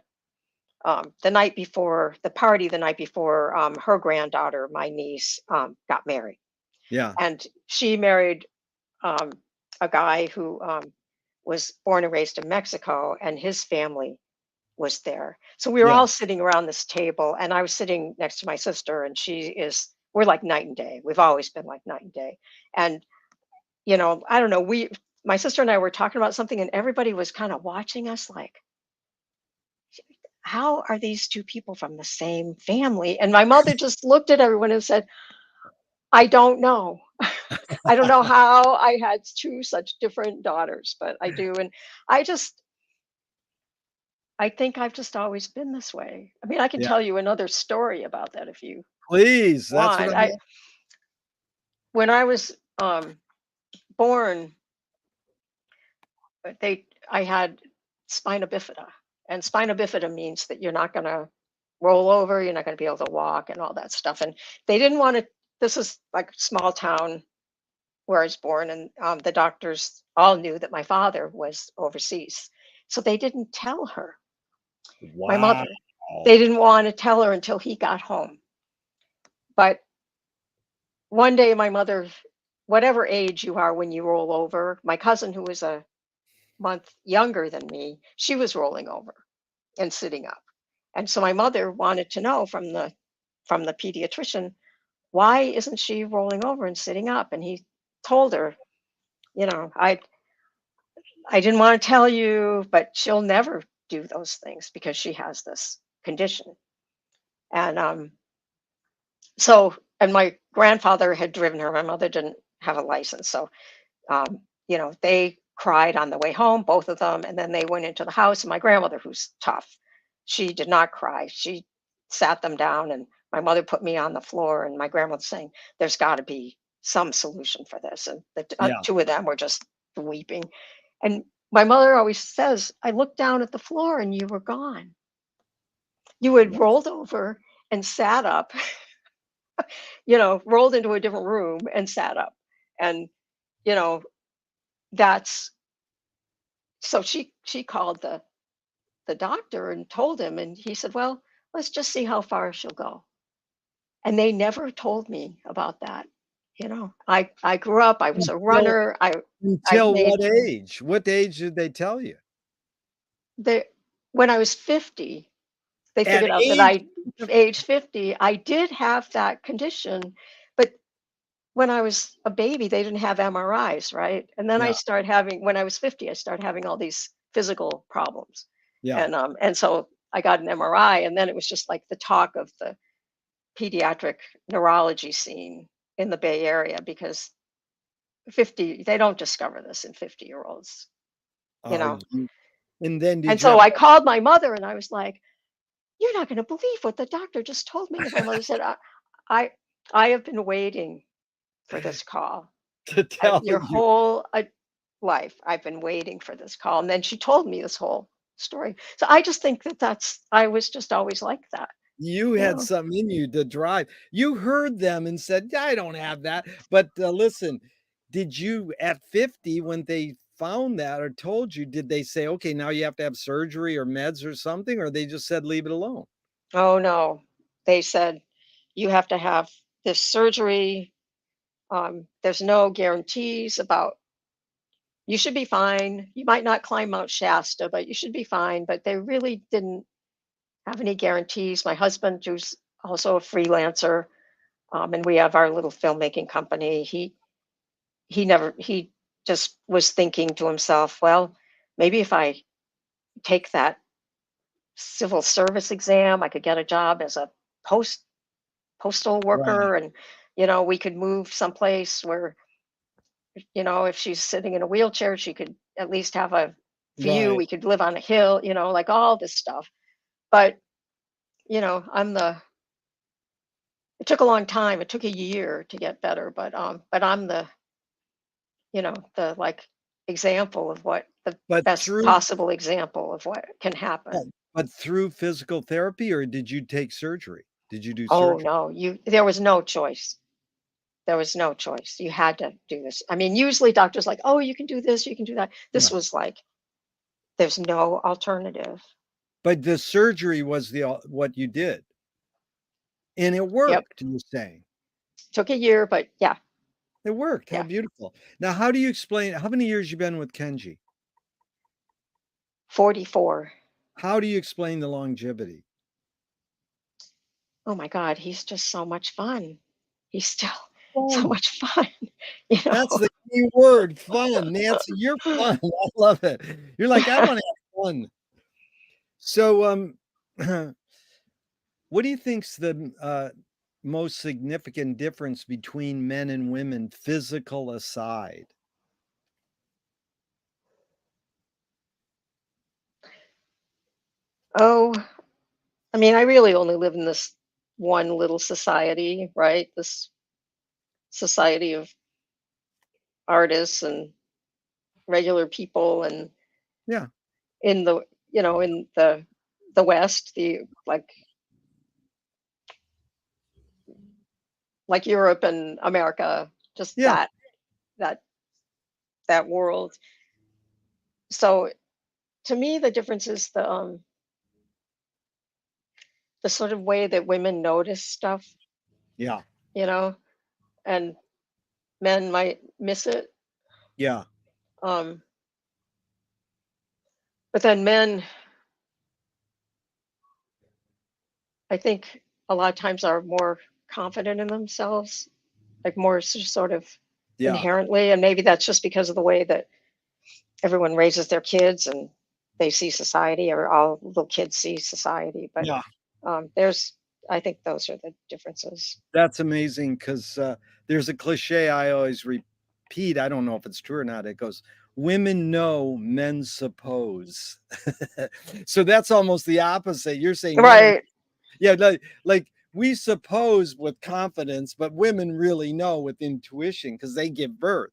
night before the party, the night before her granddaughter, my niece, got married, Yeah. and she married um, a guy who was born and raised in Mexico, and his family. was there. So we were Yeah. all sitting around this table, and I was sitting next to my sister, and we're like night and day. We've always been like night and day. And, I don't know, my sister and I were talking about something, and everybody was kind of watching us like, how are these two people from the same family? And my mother just looked at everyone and said, I don't know. I don't know how I had two such different daughters, but I do. And I just, I think I've just always been this way. I mean, I can Yeah. tell you another story about that if you Please, that's what want. I I want. When I was born, I had spina bifida, and spina bifida means that you're not going to roll over, you're not going to be able to walk, and all that stuff. And they didn't want to. This is like a small town where I was born, and the doctors all knew that my father was overseas, so they didn't tell her, my Wow. mother. They didn't want to tell her until he got home. But one day, my mother, whatever age you are when you roll over, my cousin, who was a month younger than me, she was rolling over and sitting up. And so my mother wanted to know from the pediatrician, why isn't she rolling over and sitting up? And he told her, you know, I didn't want to tell you, but she'll never do those things because she has this condition. And and my grandfather had driven her. My mother didn't have a license, so they cried on the way home, both of them, and then they went into the house. And my grandmother, who's tough, she did not cry. She sat them down, and my mother put me on the floor, and my grandmother saying, "There's got to be some solution for this." And the Yeah. two of them were just weeping. And my mother always says, "I looked down at the floor, and you were gone. You had Wow. rolled over and sat up, rolled into a different room and sat up." And you know, that's so she called the doctor and told him, and he said, "Well, let's just see how far she'll go." And they never told me about that. I grew up, I was a Until runner. I until made what age? What age did they tell you? the when I was 50, they At figured out that age age 50, I did have that condition. But when I was a baby, they didn't have MRIs, right? And then Yeah, when I was 50, I started having all these physical problems. yeah. And so I got an MRI, and then it was just like the talk of the pediatric neurology scene in the Bay Area, because they don't discover this in 50-year-olds, you Are know. you and then And did you so have I called my mother and I was like, "You're not going to believe what the doctor just told me." And my mother said, I, I have been waiting for this call. to tell Your you? whole life, I've been waiting for this call." And then she told me this whole story. So I just think I was just always like that, You you had know. something in you to drive. You heard them and said, "Yeah, I don't have that." But, listen, did you at 50 when they found that or told you, did they say, "Okay, now you have to have surgery or meds or something," or they just said, "Leave it alone"? Oh no. They said, "You have to have this surgery. There's no guarantees about, you should be fine. You might not climb Mount Shasta, but you should be fine." But they really didn't have any guarantees. My husband, who's also a freelancer, and we have our little filmmaking company, he just was thinking to himself, well, maybe if I take that civil service exam, I could get a job as a postal Right, worker, and we could move someplace where, if she's sitting in a wheelchair, she could at least have a view. right. We could live on a hill, like all this stuff. But, I'm the it took a long time. It took a year to get better, but I'm the like example of what the But best through possible example of what can yeah, happen. but through physical therapy, or did you take surgery? Did you do Oh surgery? no, there was no choice. There was no choice. You had to do this. I mean, usually doctors like, "Oh, you can do this, you can do that." This Yeah. was like, there's no alternative. But the surgery was what you did, and it Yep. worked, you're saying. Took a year, but yeah, It worked, how yeah. beautiful. Now how do you explain how many years you been with Kenji? 44. How do you explain the longevity? Oh my god, he's just so much fun. He's still so Fun. much fun, you That's know? the key word, fun. Nancy, you're fun. I love it. You're like, "I wanna have fun." So, what do you think's the, most significant difference between men and women, physical aside? Oh, I mean, I really only live in this one little society, right? This society of artists and regular people, and Yeah, in the, in the West, the like Europe and America, just yeah, that that world. So to me, the difference is the sort of way that women notice stuff, yeah, you know, and men might miss it. yeah, Um, but then men, I think, a lot of times are more confident in themselves, like more sort of yeah, inherently, and maybe that's just because of the way that everyone raises their kids and they see society, or all little kids see society. But yeah. there's, I think those are the differences. That's amazing 'cause, there's a cliche I always repeat, I don't know if it's true or not, it goes, "Women know, men suppose." So that's almost the opposite, you're saying men are Right. yeah, we suppose with confidence, but women really know with intuition because they give birth.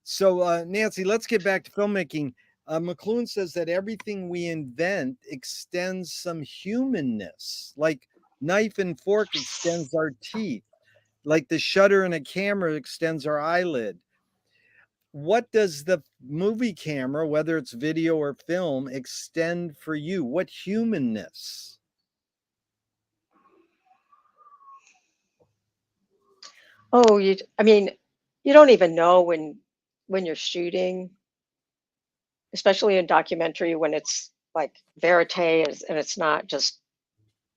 So, Nancy, let's get back to filmmaking. McLuhan says that everything we invent extends some humanness, like knife and fork extends our teeth, like the shutter in a camera extends our eyelid. What does the movie camera, whether it's video or film, extend for you? What humanness? Oh, I mean, you don't even know when you're shooting, especially in documentary, when it's like verite, and it's not just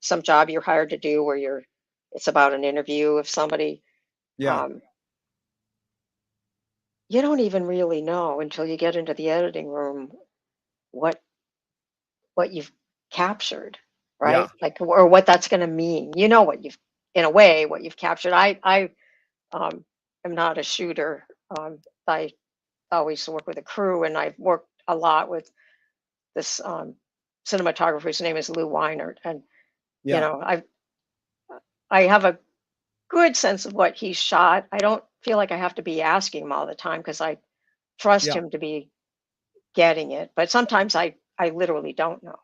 some job you're hired to do where it's about an interview of somebody. Yeah, Um, you don't even really know until you get into the editing room what what you've captured, yeah, right? Like, or what that's going to mean. You know what you've, in a way, what you've captured. I um, am not a shooter. I always work with a crew, and I've worked a lot with this cinematographer. His name is Lou Weinert, and you yeah, know, I have a good sense of what he's shot. I don't feel like I have to be asking him all the time because I trust yeah, him to be getting it. But sometimes I literally don't know.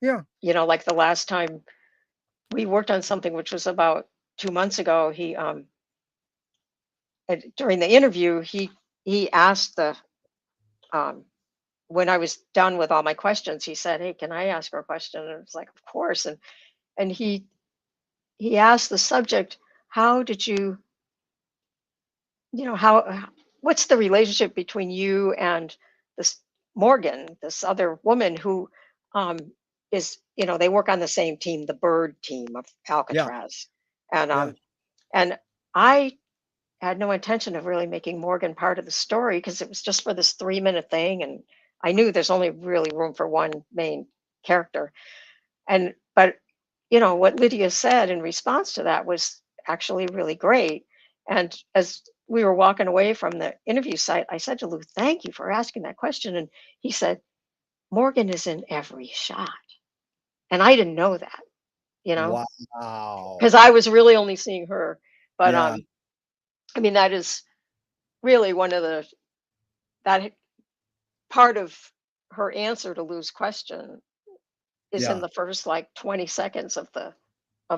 yeah, Like the last time we worked on something, which was about 2 months ago, he during the interview, he asked the um when I was done with all my questions, he said, "Hey, can I ask her a question?" And it was like, "Of course." And he asked the subject, "How did you, how what's the relationship between you and this Morgan, this other woman who um is, they work on the same team, the bird team of yeah, Alcatraz." And yeah, and I had no intention of really making Morgan part of the story because it was just for this 3-minute thing, and I knew there's only really room for one main character. And but what Lydia said in response to that was actually really great. And as we were walking away from the interview site, I said to Lou, "Thank you for asking that question." And he said, "Morgan is in every shot." And I didn't know that, you know, wow. because I was really only seeing her. But Yeah, I mean, that is really one of the that part of her answer to Lou's question is in yeah. the first like 20 seconds of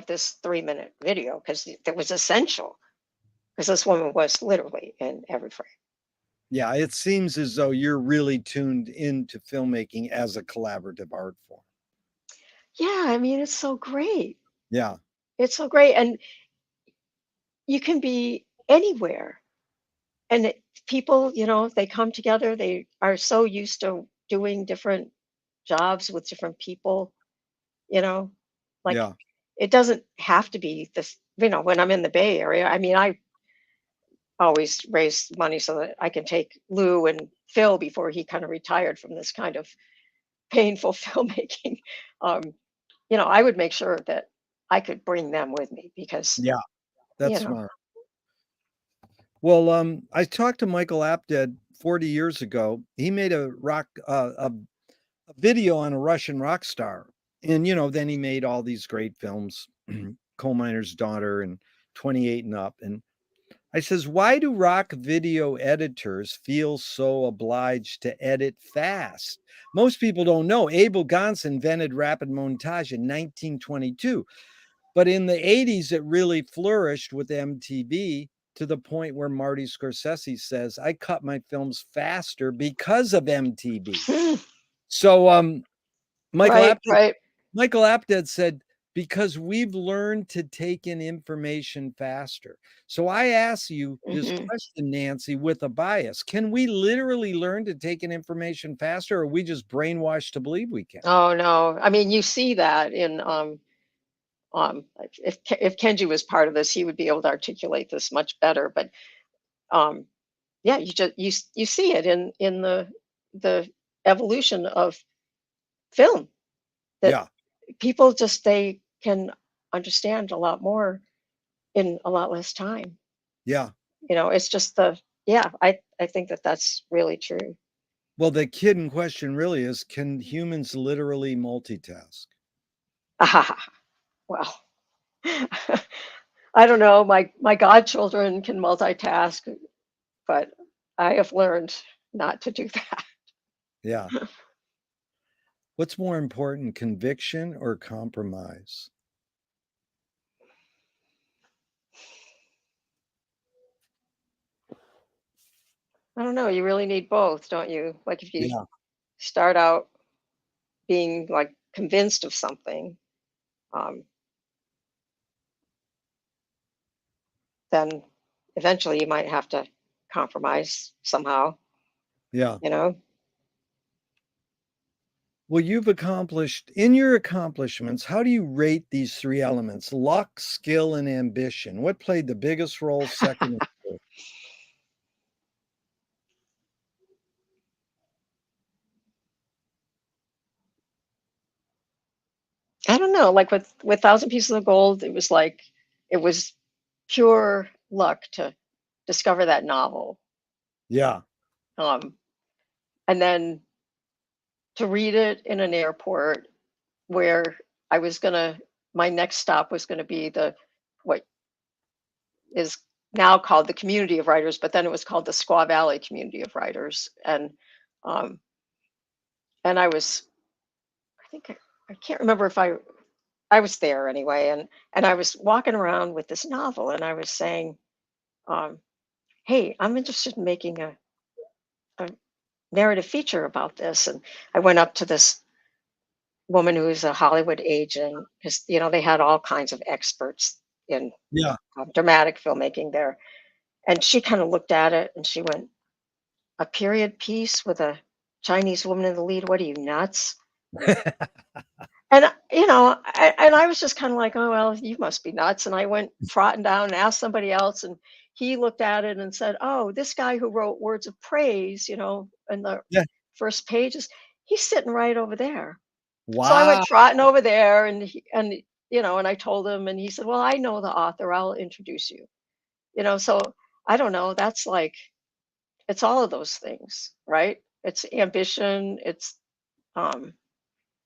this 3-minute video, because it was essential, because this woman was literally in every frame. Yeah, it seems as though you're really tuned into filmmaking as a collaborative art form. Yeah, I mean, it's so great. Yeah, It's so great. And you can be anywhere. And people, they come together. They are so used to doing different jobs with different people, you know? Like, Yeah. it doesn't have to be this, when I'm in the Bay Area. I mean, I always raise money so that I can take Lou and Phil before he kind of retired from this kind of painful filmmaking. Um, I would make sure that I could bring them with me because, Yeah. you That's know, smart. Well, I talked to Michael Apted 40 years ago. He made a video on a Russian rock star. And, then he made all these great films, Coal Miner's Daughter and 28 and Up. And I says, why do rock video editors feel so obliged to edit fast? Most people don't know. Abel Gance invented rapid montage in 1922. But in the 80s, it really flourished with MTV to the point where Marty Scorsese says, I cut my films faster because of MTV. So Michael right, Apted right. Michael Apted said, because we've learned to take in information faster. So I ask you this Hmm. question, Nancy, with a bias. Can we literally learn to take in information faster, or are we just brainwashed to believe we can? Oh no, I mean, you see that in if Kenji was part of this, he would be able to articulate this much better. But um, yeah, you see it in the evolution of film, that Yeah, people just they can understand a lot more in a lot less time. yeah. It's just the yeah, I think that that's really true. Well, the kid in question really is, can humans literally multitask? Well, I don't know. My godchildren can multitask, but I have learned not to do that. Yeah. What's more important, conviction or compromise? I don't know. You really need both, don't you? Like if you Yeah, start out being like convinced of something, um, then eventually you might have to compromise somehow, yeah. you know? Well, you've accomplished in your accomplishments, how do you rate these 3 elements? Luck, skill, and ambition. What played the biggest role, second and third? I don't know. Like with Thousand Pieces of Gold, it was pure luck to discover that novel. Yeah, Um, and then to read it in an airport where I was gonna my next stop was gonna be the what is now called the Community of Writers, but then it was called the Squaw Valley Community of Writers. Um, and I think I can't remember if I was there anyway, and I was walking around with this novel, and I was saying, um, "Hey, I'm interested in making a narrative feature about this." And I went up to this woman who was a Hollywood agent because they had all kinds of experts in yeah. dramatic filmmaking there, and she kind of looked at it and she went, "A period piece with a Chinese woman in the lead? What are you, nuts?" And I was just kind of like, "Oh well, you must be nuts." And I went trotting down and asked somebody else, and he looked at it and said, "Oh, this guy who wrote Words of Praise, in the Yeah. first pages, he's sitting right over there." So I went Wow. trotting over there, and I told him, and he said, "Well, I know the author. I'll introduce you." So I don't know. That's like it's all of those things, right? It's ambition. Um,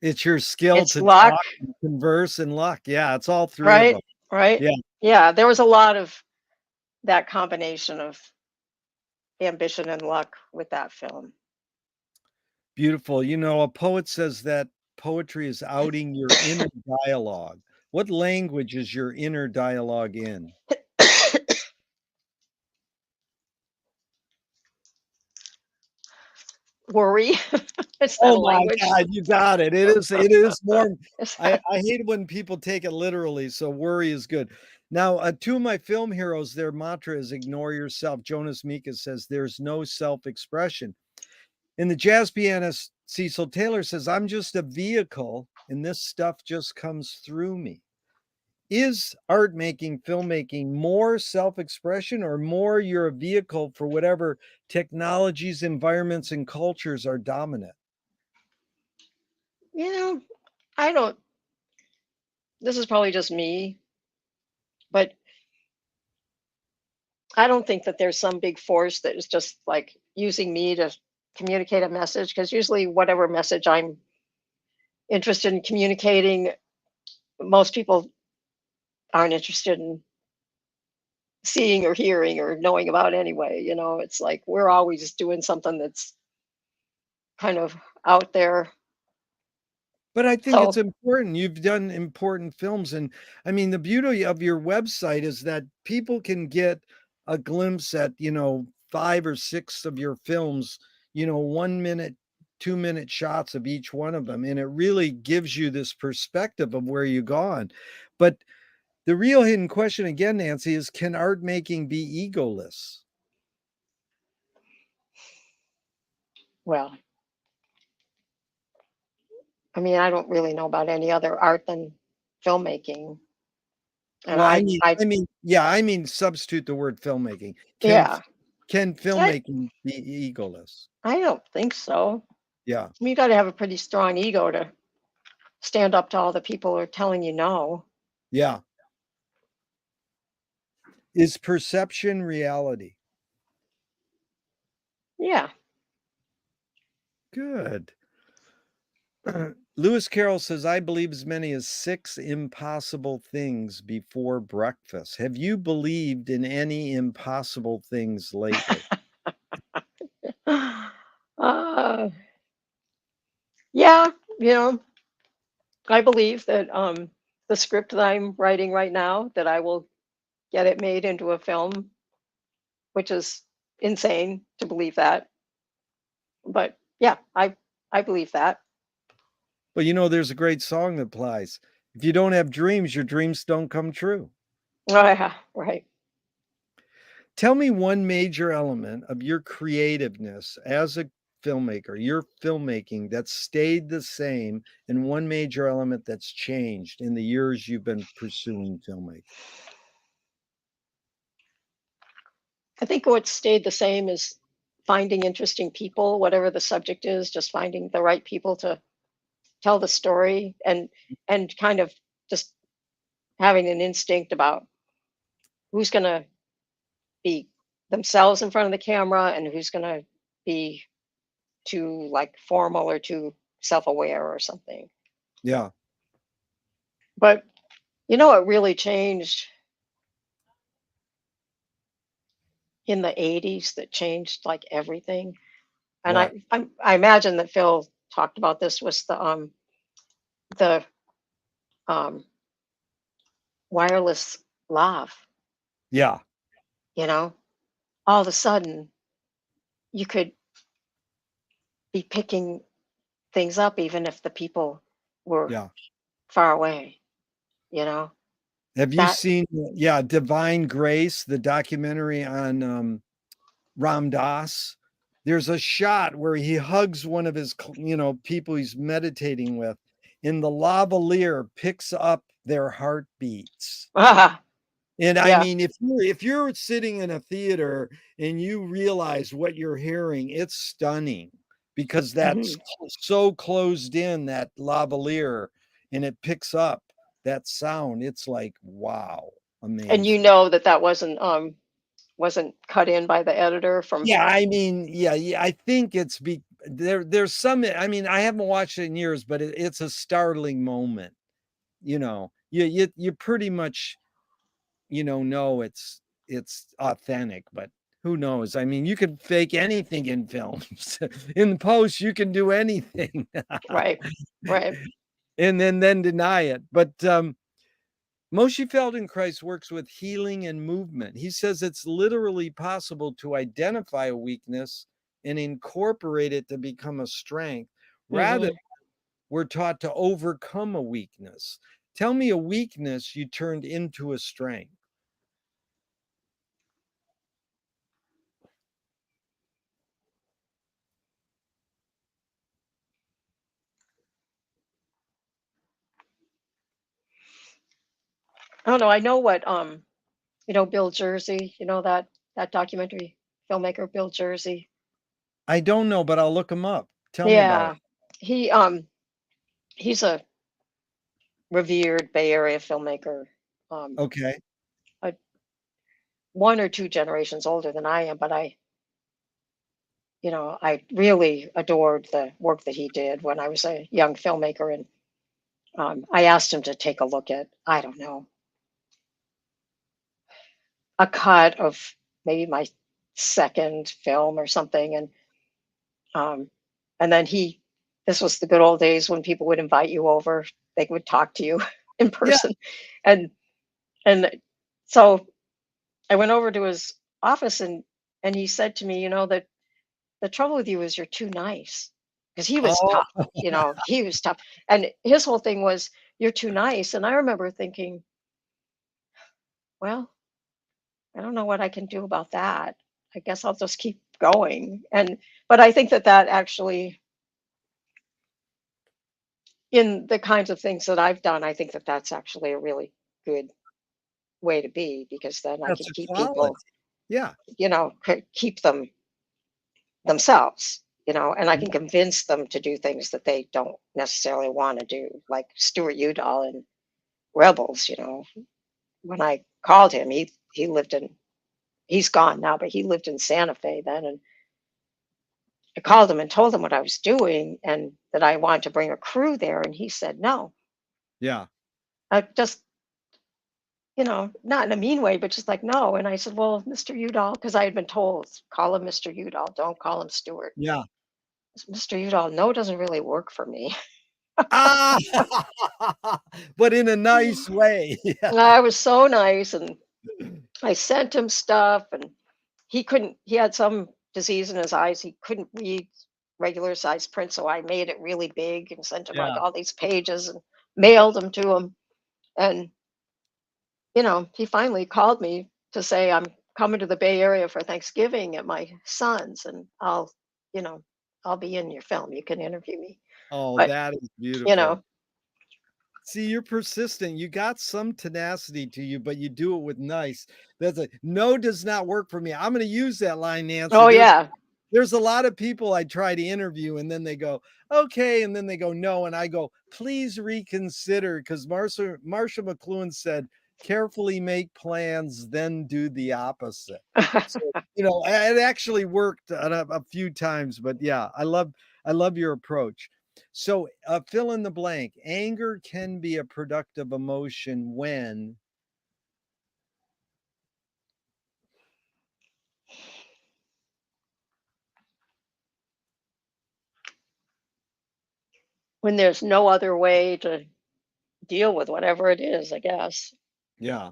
It's your skill it's to luck, talk and converse and luck. Yeah, it's all 3 of right? them. Right? Yeah, Yeah, there was a lot of that combination of ambition and luck with that film. beautiful. A poet says that poetry is outing your inner dialogue. What language is your inner dialogue in? Worry. Is that Oh a my language? god, you got it. It is more I hate it when people take it literally, so worry is good. Now, 2 of my film heroes, their mantra is "Ignore yourself." Jonas Mekas says, "There's no self-expression." And the jazz pianist Cecil Taylor says, I'm just a vehicle and this stuff just comes through me. Is art making, filmmaking more self expression or more you're a vehicle for whatever technologies, environments, and cultures are dominant? You know, I don't, this is probably just me, but I don't think that there's some big force that is just like using me to communicate a message, because usually whatever message I'm interested in communicating, most people aren't interested in seeing or hearing or knowing about anyway. It's like we're always doing something that's kind of out there. But I think it's So, important. You've done important films, and I mean, the beauty of your website is that people can get a glimpse at, 5 or 6 of your films, 1 minute, 2-minute shots of each one of them, and it really gives you this perspective of where you've gone. But the real hidden question again, Nancy, is can art making be egoless? well, I mean, I don't really know about any other art than filmmaking. And Well, I I, mean I, I mean, yeah, I mean, substitute the word filmmaking. yeah, Can I, filmmaking be egoless? I don't think so. Yeah, You got to have a pretty strong ego to stand up to all the people who are telling you no. yeah. Is perception reality? Yeah. Good. Lewis Carroll says, I believe as many as 6 impossible things before breakfast. Have you believed in any impossible things lately? uh, yeah, you know, I believe that the script that I'm writing right now, that I will get it made into a film, which is insane to believe that. But yeah, I believe that. Well, there's a great song that applies. If you don't have dreams, your dreams don't come true. Oh, yeah, right. Tell me one major element of your creativeness as a filmmaker, your filmmaking that stayed the same, and one major element that's changed in the years you've been pursuing filmmaking. I think what stayed the same is finding interesting people, whatever the subject is, just finding the right people to tell the story, and kind of just having an instinct about who's going to be themselves in front of the camera and who's going to be too like formal or too self-aware or something. Yeah, But it really changed in the 80s, that changed like everything. And what? I imagine that Phil talked about this, was the um wireless lav. Yeah, you know all of a sudden you could be picking things up even if the people were yeah. far away. you know Have you that seen, yeah, Divine Grace, the documentary on, Ram Dass? There's a shot where he hugs one of his, people he's meditating with, and the lavalier picks up their heartbeats. ah, And I yeah. mean, if you're sitting in a theater and you realize what you're hearing, it's stunning because that's Hmm. so closed in, that lavalier, and it picks up that sound. It's like, wow, And amazing. that wasn't cut in by the editor from. Yeah, I mean, yeah, yeah, I think there's some, I mean, I haven't watched it in years, but it's a startling moment. You pretty much, know it's authentic, but who knows? I mean, you could fake anything in films. In post, you can do anything Right, right. and then deny it. But Moshe Feldenkrais works with healing and movement. He says it's literally possible to identify a weakness and incorporate it to become a strength. Rather, Hmm. we're taught to overcome a weakness. Tell me a weakness you turned into a strength. I don't know. I know what Bill Jersey, that documentary filmmaker Bill Jersey. I don't know, but I'll look him up. Tell me about it. Yeah. He he's a revered Bay Area filmmaker. Um Okay. uh, one or two generations older than I am, but I really adored the work that he did when I was a young filmmaker, and I asked him to take a look at, I don't know, a cut of maybe my second film or something, um, and then this was the good old days when people would invite you over, they would talk to you in Yeah. person, and and so I went over to his office, and he said to me, that the trouble with you is you're too nice, because he was Oh, tough. He was tough, and his whole thing was you're too nice. And I remember thinking, well, I don't know what I can do about that. I guess I'll just keep going. But I think that actually, in the kinds of things that I've done, I think that that's actually a really good way to be, because then I that's can a keep quality. people, Yeah. keep them themselves, and I Yeah. can convince them to do things that they don't necessarily want to do, like Stuart Udall and Rebels. When I called him, he lived in he's gone now, but he lived in Santa Fe then, and I called him and told him what I was doing and that I wanted to bring a crew there, and he said no. Yeah. Just not in a mean way, but just like no. And I said, well, Mr. Udall, because I had been told, call him Mr. Udall, don't call him Stuart. Yeah. Mr. Udall, no, doesn't really work for me. Ah, but in a nice way. Yeah. I was so nice, and I sent him stuff, and he had some disease in his eyes. He couldn't read regular size print, so I made it really big and sent him like Yeah. all these pages and mailed them to him. And, he finally called me to say, I'm coming to the Bay Area for Thanksgiving at my son's, and you know, I'll be in your film. You can interview me. Oh, But, that is you beautiful. know, See, you're persistent. You got some tenacity to you, but you do it with nice. That's a no does not work for me. I'm gonna use that line, Nancy. oh, There's yeah. there's a lot of people I try to interview and then they go, okay, and then they go, no. And I go, please reconsider, because Marsha McLuhan said, carefully make plans, then do the opposite. So, it actually worked a few times, but yeah, I love your approach. So, fill in the blank. Anger can be a productive emotion when, When there's no other way to deal with whatever it is, I guess. yeah.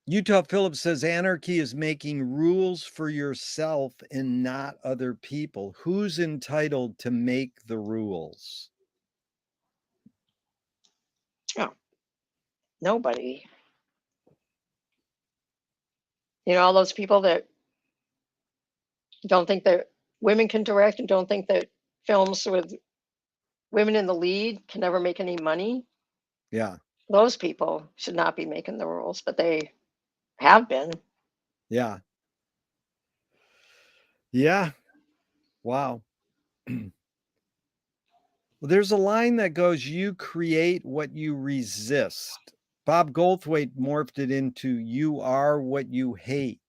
Utah Phillips says anarchy is making rules for yourself and not other people. Who's entitled to make the rules? Oh, nobody. All those people that don't think that women can direct and don't think that films with women in the lead can never make any money. Yeah. Those people should not be making the rules, but they have been. Yeah. Yeah. Wow. Well, there's a line that goes, you create what you resist. Bob Goldthwait morphed it into, you are what you hate.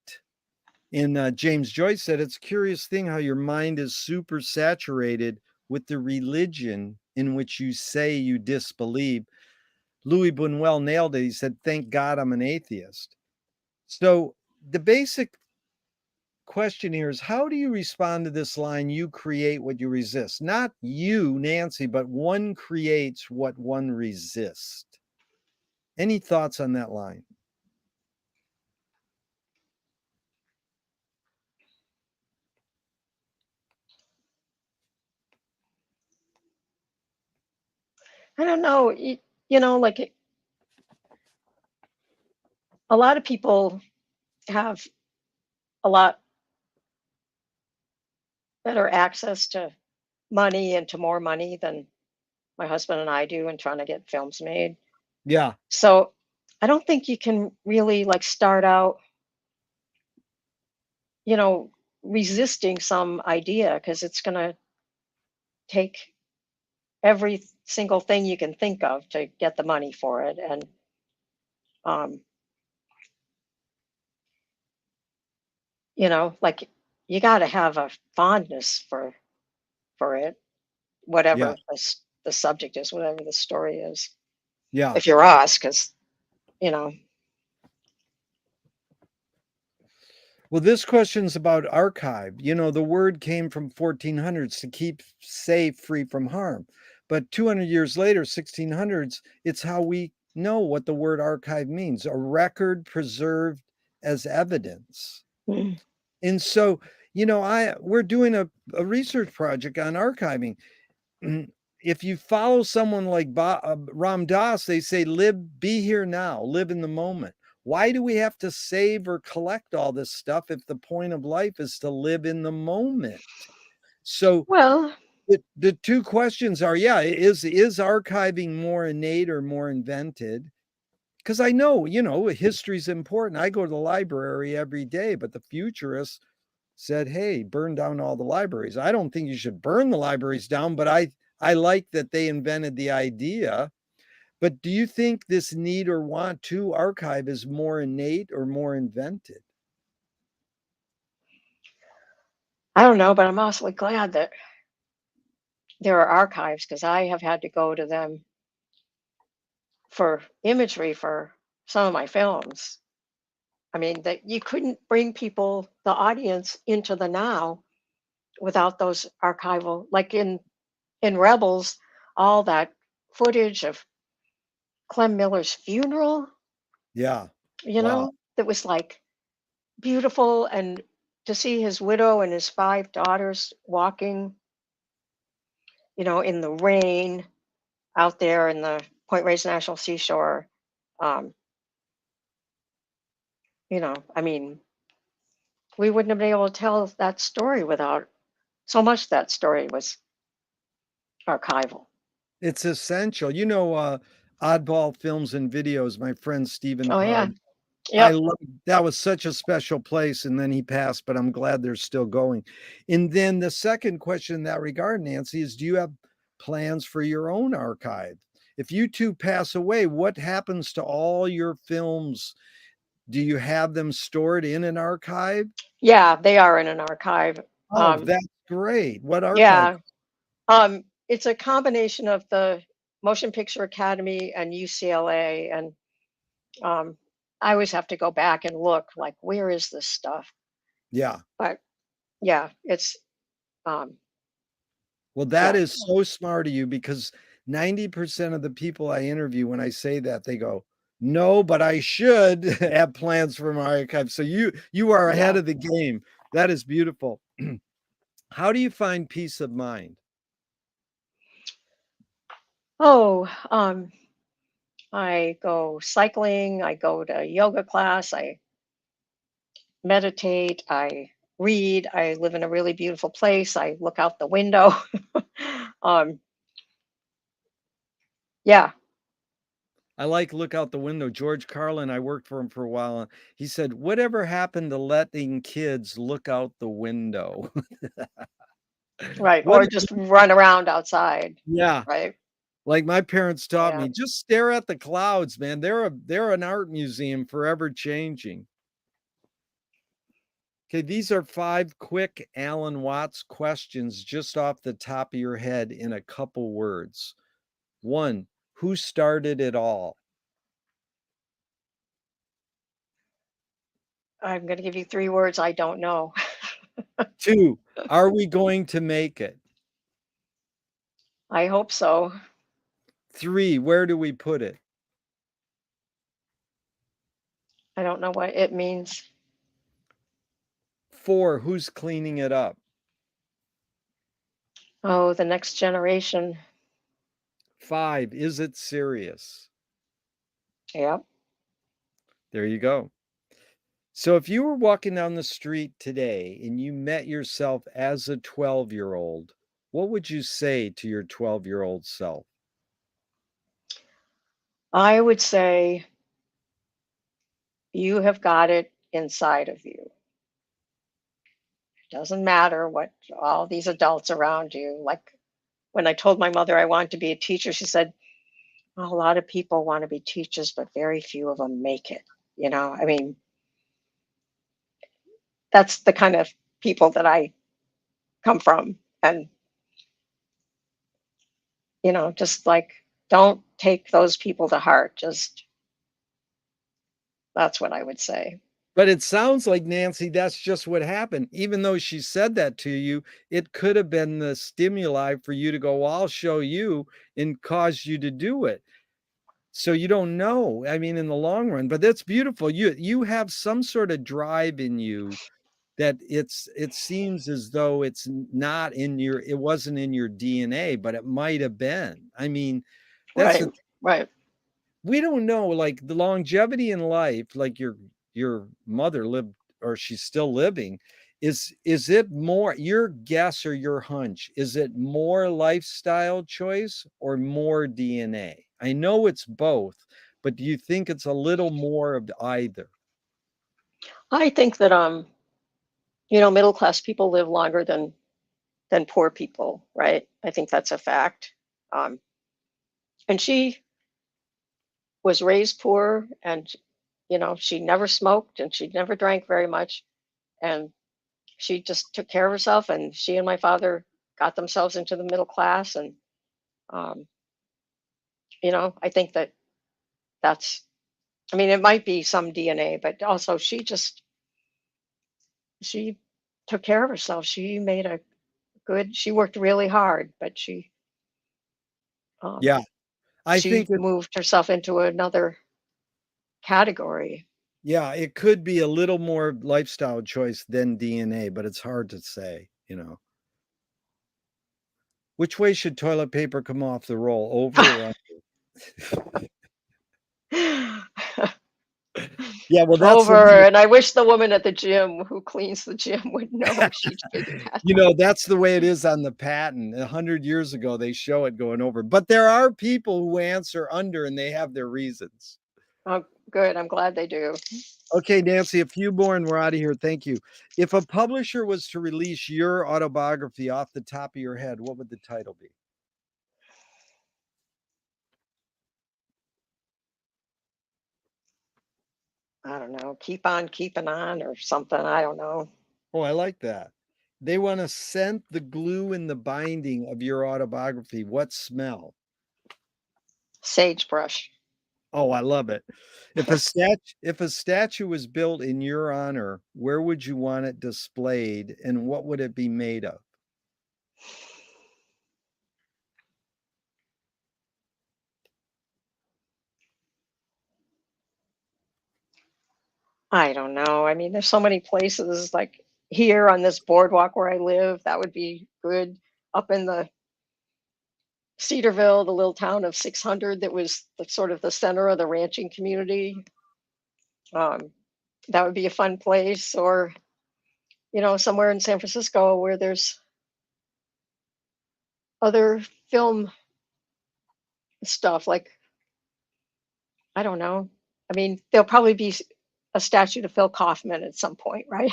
And James Joyce said, it's a curious thing how your mind is super saturated with the religion in which you say you disbelieve. Louis Buñuel nailed it. He said, thank God I'm an atheist. So the basic question here is, how do you respond to this line, you create what you resist? Not you, Nancy, but one creates what one resists. Any thoughts on that line? I don't know. Like a lot of people have a lot better access to money and to more money than my husband and I do in trying to get films made. Yeah, So I don't think you can really like start out, you know, resisting some idea because it's going to take every single thing you can think of to get the money for it. And, um, like you got to have a fondness for it, yeah, whatever the subject is, whatever the story is. yeah. If you're us, because, you know, Well, this question's about archive. The word came from 1400s to keep safe, free from harm. But 200 years later, 1600s, it's how we know what the word archive means, a record preserved as evidence. mm, And so, we're doing a research project on archiving. Mm, if you follow someone like Ram Dass, they say, live, be here now, live in the moment. Why do we have to save or collect all this stuff if the point of life is to live in the moment? So well, the two questions are, yeah, is archiving more innate or more invented? Because I know, history's important. I go to the library every day, but the futurists said, "Hey, burn down all the libraries." I don't think you should burn the libraries down, but I like that they invented the idea. But do you think this need or want to archive is more innate or more invented? I don't know, but I'm awfully glad that there are archives because I have had to go to them for imagery for some of my films. I mean, that you couldn't bring people, the audience, into the now without those archival, like in Rebels, all that footage of Clem Miller's funeral, Yeah. Wow. that was like beautiful, and to see his widow and his five daughters walking, in the rain out there in the Point Reyes National Seashore. Um, I mean, we wouldn't have been able to tell that story without so much that story was archival. It's essential. Oddball Films and Videos, my friend Stephen Oh yeah. Parr, I Yep. love that was such a special place, and then he passed, but I'm glad they're still going. And then the second question in that regard, Nancy, is do you have plans for your own archive? If you two pass away, what happens to all your films? Do you have them stored in an archive? Yeah, they are in an archive. Oh, Um, that's great. What archive? yeah. It's a combination of the Motion Picture Academy and UCLA, and um, I always have to go back and look, like, where is this stuff? Yeah. But yeah, it's um, Well, that yeah, is so smart of you because 90% of the people I interview, when I say that, they go, "No, but I should have plans for my archive." So you are ahead yeah. of the game. That is beautiful. How do you find peace of mind? Oh, I go cycling, I go to yoga class, I meditate, I read, I live in a really beautiful place, I look out the window. um, yeah, I like look out the window. George Carlin, I worked for him for a while. And he said, "Whatever happened to letting kids look out the window?" right. What? Or just run around outside, Yeah. right? Like my parents taught Yeah. me, just stare at the clouds, man. They're an art museum forever changing. Okay, these are 5 quick Alan Watts questions just off the top of your head in a couple words. 1, who started it all? I'm going to give you three words I don't know. 2, are we going to make it? I hope so. 3, where do we put it? I don't know what it means. 4, who's cleaning it up? Oh, the next generation. 5, is it serious? Yep. There you go. So if you were walking down the street today and you met yourself as a 12-year-old, what would you say to your 12-year-old self? I would say you have got it inside of you. Doesn't matter what all these adults around you. Like when I told my mother I wanted to be a teacher, she said, "Well, a lot of people want to be teachers, but very few of them make it." I mean, that's the kind of people that I come from. And, just like, don't take those people to heart. Just that's what I would say. But it sounds like, Nancy, that's just what happened. Even though she said that to you, it could have been the stimuli for you to go, "Well, I'll show you," and cause you to do it. So you don't know, I mean, in the long run, but that's beautiful. You have some sort of drive in you that it seems as though not in your it wasn't in your DNA, but it might have been. I mean, that's Right. the Right. we don't know, like, the longevity in life, like your mother lived or she's still living, is it more your guess or your hunch, is it more lifestyle choice or more DNA? I know it's both, but do you think it's a little more of either? I think that middle class people live longer than poor people, right? I think that's a fact. Um, and she was raised poor, and she never smoked and she never drank very much, and she just took care of herself. And she and my father got themselves into the middle class, and um, I think that's. I mean, it might be some DNA, but also she took care of herself. She made a good. She worked really hard, but um, Yeah, I she think it moved herself into another category. yeah, it could be a little more lifestyle choice than DNA, but it's hard to say, you know? Which way should toilet paper come off the roll, over or under? Yeah, well, that's the Over, way and I wish the woman at the gym who cleans the gym would know. She'd figure that you out. know, that's the way it is on the patent. 100 years ago, they show it going over, but there are people who answer under, and they have their reasons. Oh, good. I'm glad they do. Okay, Nancy, a few more and we're out of here, thank you. If a publisher was to release your autobiography off the top of your head, what would the title be? I don't know. Keep on keeping on or something. I don't know. Oh, I like that. They wanna scent the glue in the binding of your autobiography. What smell? Sagebrush. Oh, I love it. If a statue was built in your honor, where would you want it displayed, and what would it be made of? I don't know. I mean, there's so many places like here on this boardwalk where I live. That would be good. Up in the Cedarville, the little town of 600 that was sort of the center of the ranching community. Um, that would be a fun place. Or, somewhere in San Francisco where there's other film stuff. Like, I don't know. I mean, there'll probably be a statue to Phil Kaufman at some point, right?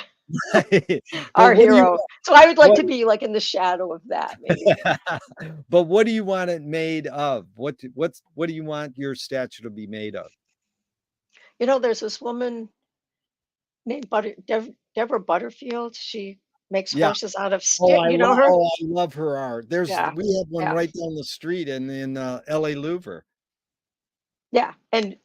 But Our what do you hero. So I would like what to be like in the shadow of that, maybe. but what do you want it made of? What do you want your statue to be made of? There's this woman named Deborah Butterfield. She makes Yeah. horses out of stick. You know her? I love her art. Yeah, We have one yeah, right down the street in, LA Louver. yeah. And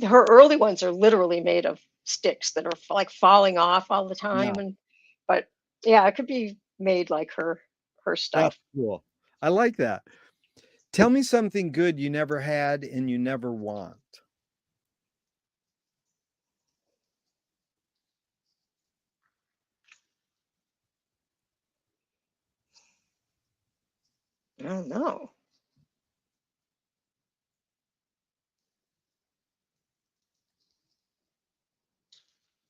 her early ones are literally made of sticks that are like falling off all the Yeah, time. But yeah, it could be made like her that's stuff. cool. I like that. Tell me something good you never had and you never want. I don't know.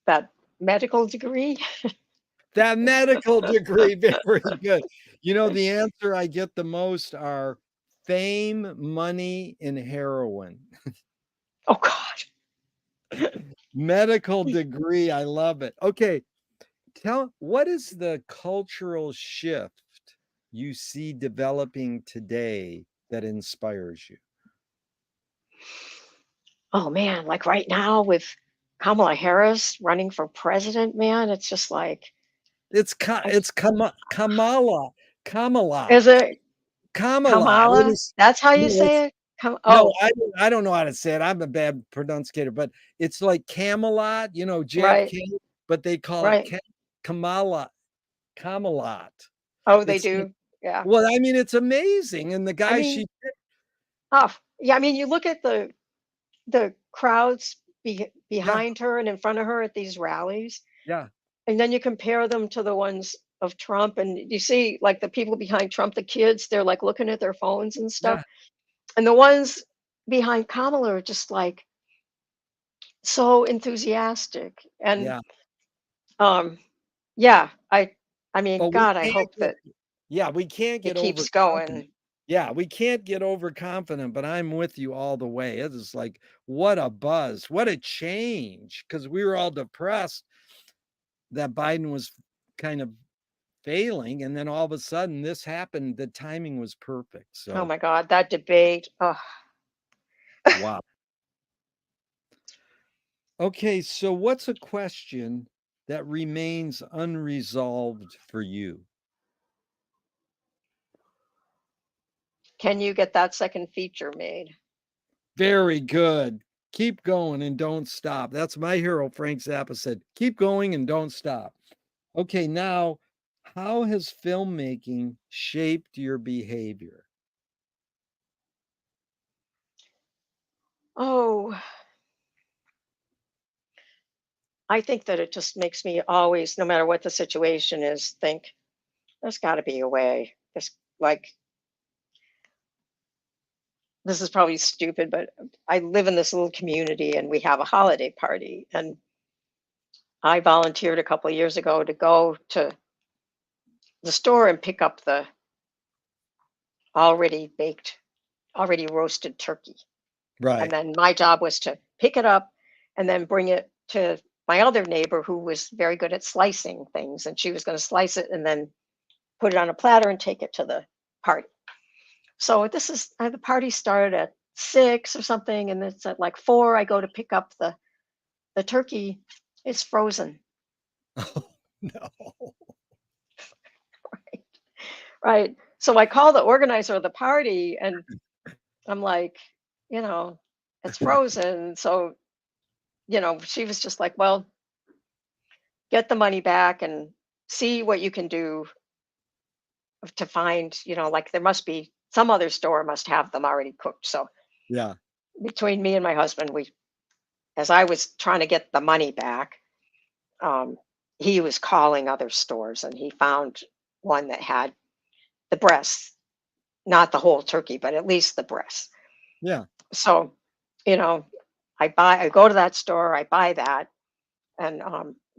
That medical degree. That medical degree, very good. You know, the answer I get the most are fame, money, and heroin. Oh God. Medical degree, I love it. Okay, what is the cultural shift you see developing today that inspires you? Oh man, like right now with Kamala Harris running for president, man, it's just like I It's Kamala, Kamala, is it Kamala. It Kamala? is, That's how you you know, it's say it? no, Oh, I don't know how to say it. I'm a bad pronunciator, but it's like Camelot, right, JFK, but they call it right. Kamala, Camelot. Oh, they It's like, do. Yeah. well, I mean, it's amazing, and the I guy mean, she picked. oh, yeah, I mean, you look at the crowds Yeah, behind her and in front of her at these rallies, yeah, and then you compare them to the ones of Trump, and you see like the people behind Trump, the kids, they're like looking at their phones and stuff. yeah, And the ones behind Kamala are just like so enthusiastic. And yeah, um yeah, I mean, but we God, I can't hope get that yeah, we can't it get keeps overconfident. going. Yeah, we can't get overconfident, but I'm with you all the way. It is like, what a buzz, what a change, because we were all depressed that Biden was kind of failing, and then all of a sudden this happened, the timing was perfect, Oh so, my God, that debate. Oh, wow. Okay, so what's a question that remains unresolved for you? can you get that second feature made? Very good. Keep going and don't stop. That's my hero, Frank Zappa said, "Keep going and don't stop." Okay, now, how has filmmaking shaped your behavior? Oh, I think that it just makes me always, no matter what the situation is, think there's got to be a way. There's like, this is probably stupid, but I live in this little community and we have a holiday party. And I volunteered a couple of years ago to go to the store and pick up the already baked, already roasted turkey. And Right. then my job was to pick it up and then bring it to my other neighbor who was very good at slicing things. And she was going to slice it and then put it on a platter and take it to the party. So this is the party started at 6 or something, and it's at like 4. I go to pick up the turkey. It's frozen. Oh, no. Right. So I call the organizer of the party and I'm like, you know, it's frozen. So, she was just like, well, get the money back and see what you can do to find, like there must be some other store must have them already cooked. So Yeah, between me and my husband, as I was trying to get the money back, um, he was calling other stores and he found one that had the breasts, not the whole turkey, but at least the breasts. yeah. So, you know, I go to that store, I buy that, and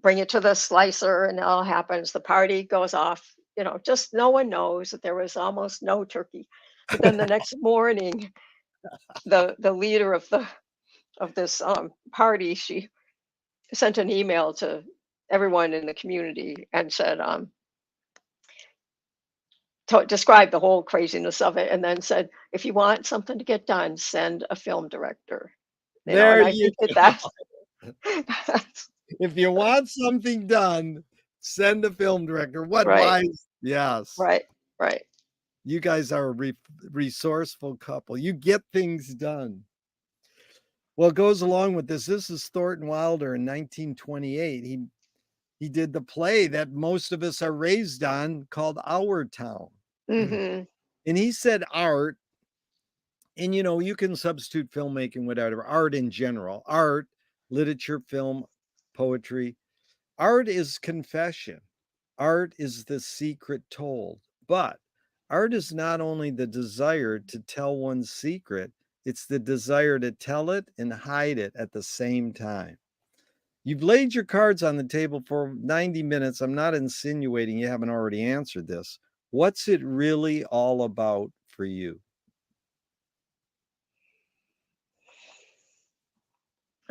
bring it to the slicer, and it all happens. The party goes off. Just no one knows that there was almost no turkey. But then the next morning, the leader of this party, she sent an email to everyone in the community and said, described the whole craziness of it, and then said, if you want something to get done, send a film director. And There I you think that go. that's If you want something done, send a film director. What right, wise, yes. right, right. You guys are a resourceful couple. You get things done. Well, it goes along with this. This is Thornton Wilder in 1928. He did the play that most of us are raised on called Our Town. Hmm. And he said art, and you can substitute filmmaking, whatever, art in general, art, literature, film, poetry. Art is confession. Art is the secret told. But art is not only the desire to tell one's secret, it's the desire to tell it and hide it at the same time. You've laid your cards on the table for 90 minutes. I'm not insinuating you haven't already answered this. What's it really all about for you?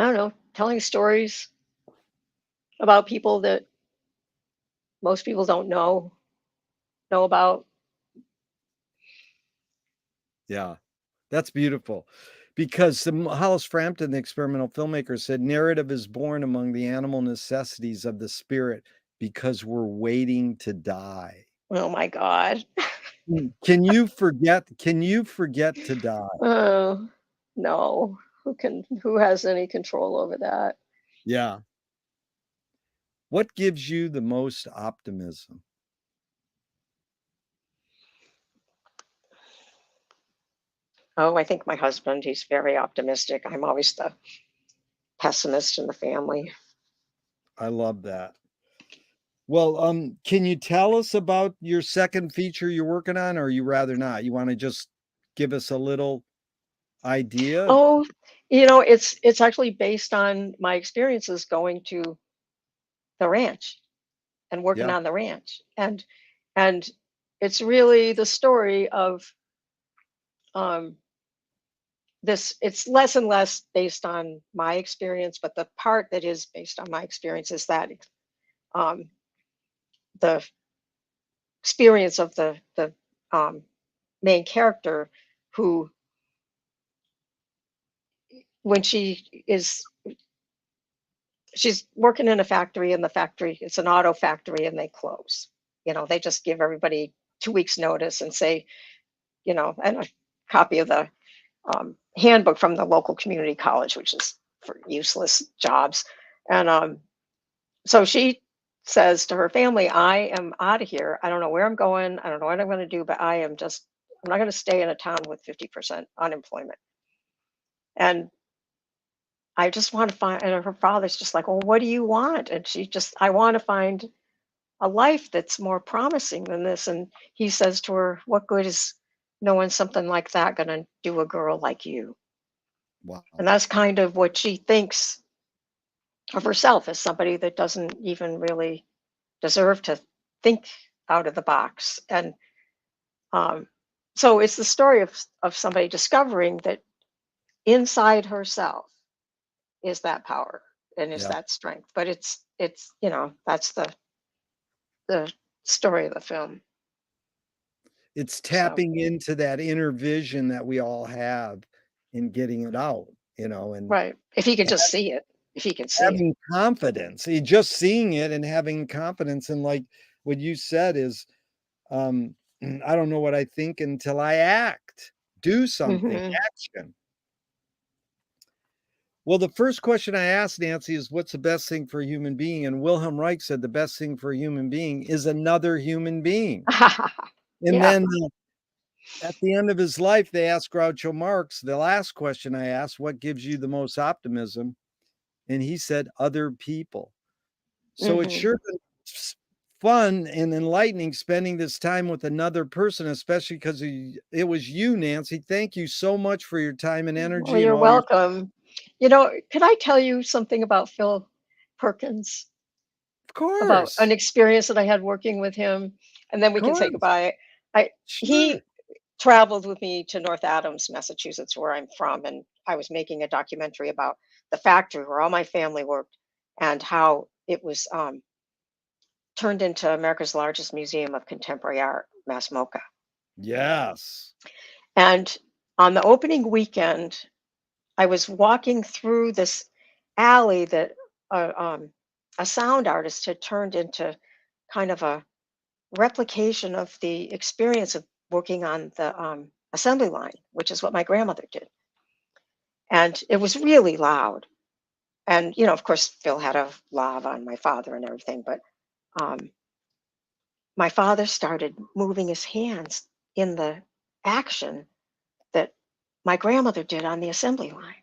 I don't know, telling stories about people that most people don't know about. Yeah. That's beautiful because Hollis Frampton, the experimental filmmaker, said narrative is born among the animal necessities of the spirit because we're waiting to die. Oh my god. Can you forget to die? Oh, no. Who has any control over that? Yeah. What gives you the most optimism? Oh, I think my husband, he's very optimistic. I'm always the pessimist in the family. I love that. Well, can you tell us about your second feature you're working on, or you rather not? You wanna just give us a little idea? Oh, it's actually based on my experiences going to the ranch and working Yeah, on the ranch. And it's really the story of um this it's less and less based on my experience, but the part that is based on my experience is that um the experience of the main character who when she's working in a factory and the factory it's an auto factory and they close. They just give everybody 2 weeks notice and say, and a copy of the handbook from the local community college, which is for useless jobs. And so she says to her family, I am out of here. I don't know where I'm going. I don't know what I'm going to do, but I'm not going to stay in a town with 50% unemployment. And I just want to find, and her father's just like, well, what do you want? And I want to find a life that's more promising than this. And he says to her, what good is knowing something like that going to do a girl like you? And wow. that's kind of what she thinks of herself as somebody that doesn't even really deserve to think out of the box. And um, so it's the story of somebody discovering that inside herself is that power and is Yeah. that strength. But that's the story of the film. It's So tapping into that inner vision that we all have and getting it out, and right, if he can just see it, if he can see it. having confidence. Just seeing it and having confidence, and like what you said is, um, I don't know what I think until I act. Do something, Hmm. action. Well, the first question I asked Nancy is, "What's the best thing for a human being?" And Wilhelm Reich said, "The best thing for a human being is another human being." And Yeah. then at the end of his life, they asked Groucho Marx, the last question I asked, "What gives you the most optimism?" And he said, "Other people." So it's Hmm. sure been fun and enlightening spending this time with another person, especially because it was you, Nancy. Thank you so much for your time and Well, energy and you're all your. welcome. Could I tell you something about Phil Perkins, Of about an course, experience that I had working with him, and then of we can say course. goodbye. I Sure. He traveled with me to North Adams, Massachusetts, where I'm from, and I was making a documentary about the factory where all my family worked and how it was turned into America's largest museum of contemporary art, Mass MoCA. Yes. And on the opening weekend, I was walking through this alley that a sound artist had turned into kind of a replication of the experience of working on the assembly line, which is what my grandmother did. And it was really loud. And, of course, Phil had a lav on my father and everything, but um, my father started moving his hands in the action that my grandmother did on the assembly line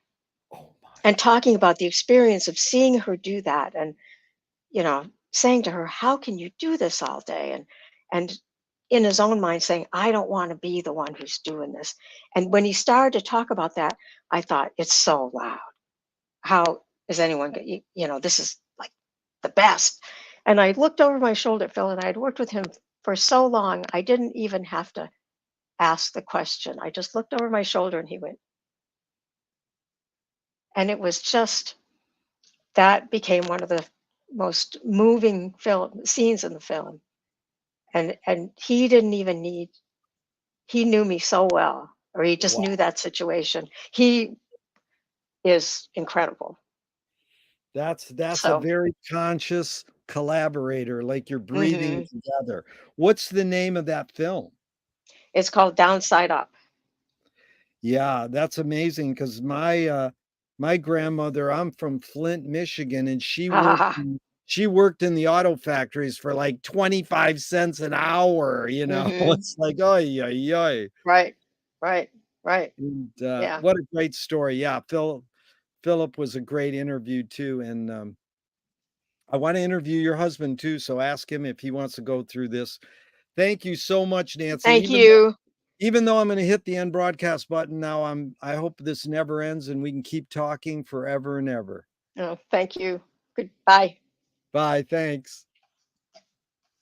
Oh my and god. talking about the experience of seeing her do that and saying to her, how can you do this all day? And in his own mind saying, I don't want to be the one who's doing this. And when he started to talk about that, I thought, it's so loud. How is anyone this is like the best. And I looked over my shoulder at Phil, and I had worked with him for so long, I didn't even have to ask the question. I just looked over my shoulder and he went, and it was just that became one of the most moving film scenes in the film. And he didn't even need he knew me so well, or he just knew Wow. that situation. He is incredible. That's a So, very conscious collaborator, like you're breathing mhm. together. What's the name of that film? It's called Downside Up. Yeah, that's amazing 'cause my grandmother, I'm from Flint, Michigan, and she worked in the auto factories for like 25 cents an hour, you know? Mhm. It's like, oy, oy, oy. Right. Right. Right. And, Yeah. what a great story. Yeah, Philip was a great interview too, and, I wanna interview your husband too, so ask him if he wants to go through this. Thank you so much, Nancy. Thank you. Even though I'm gonna hit the end broadcast button now, I hope this never ends and we can keep talking forever and ever. Oh, thank you. Goodbye. Bye, thanks.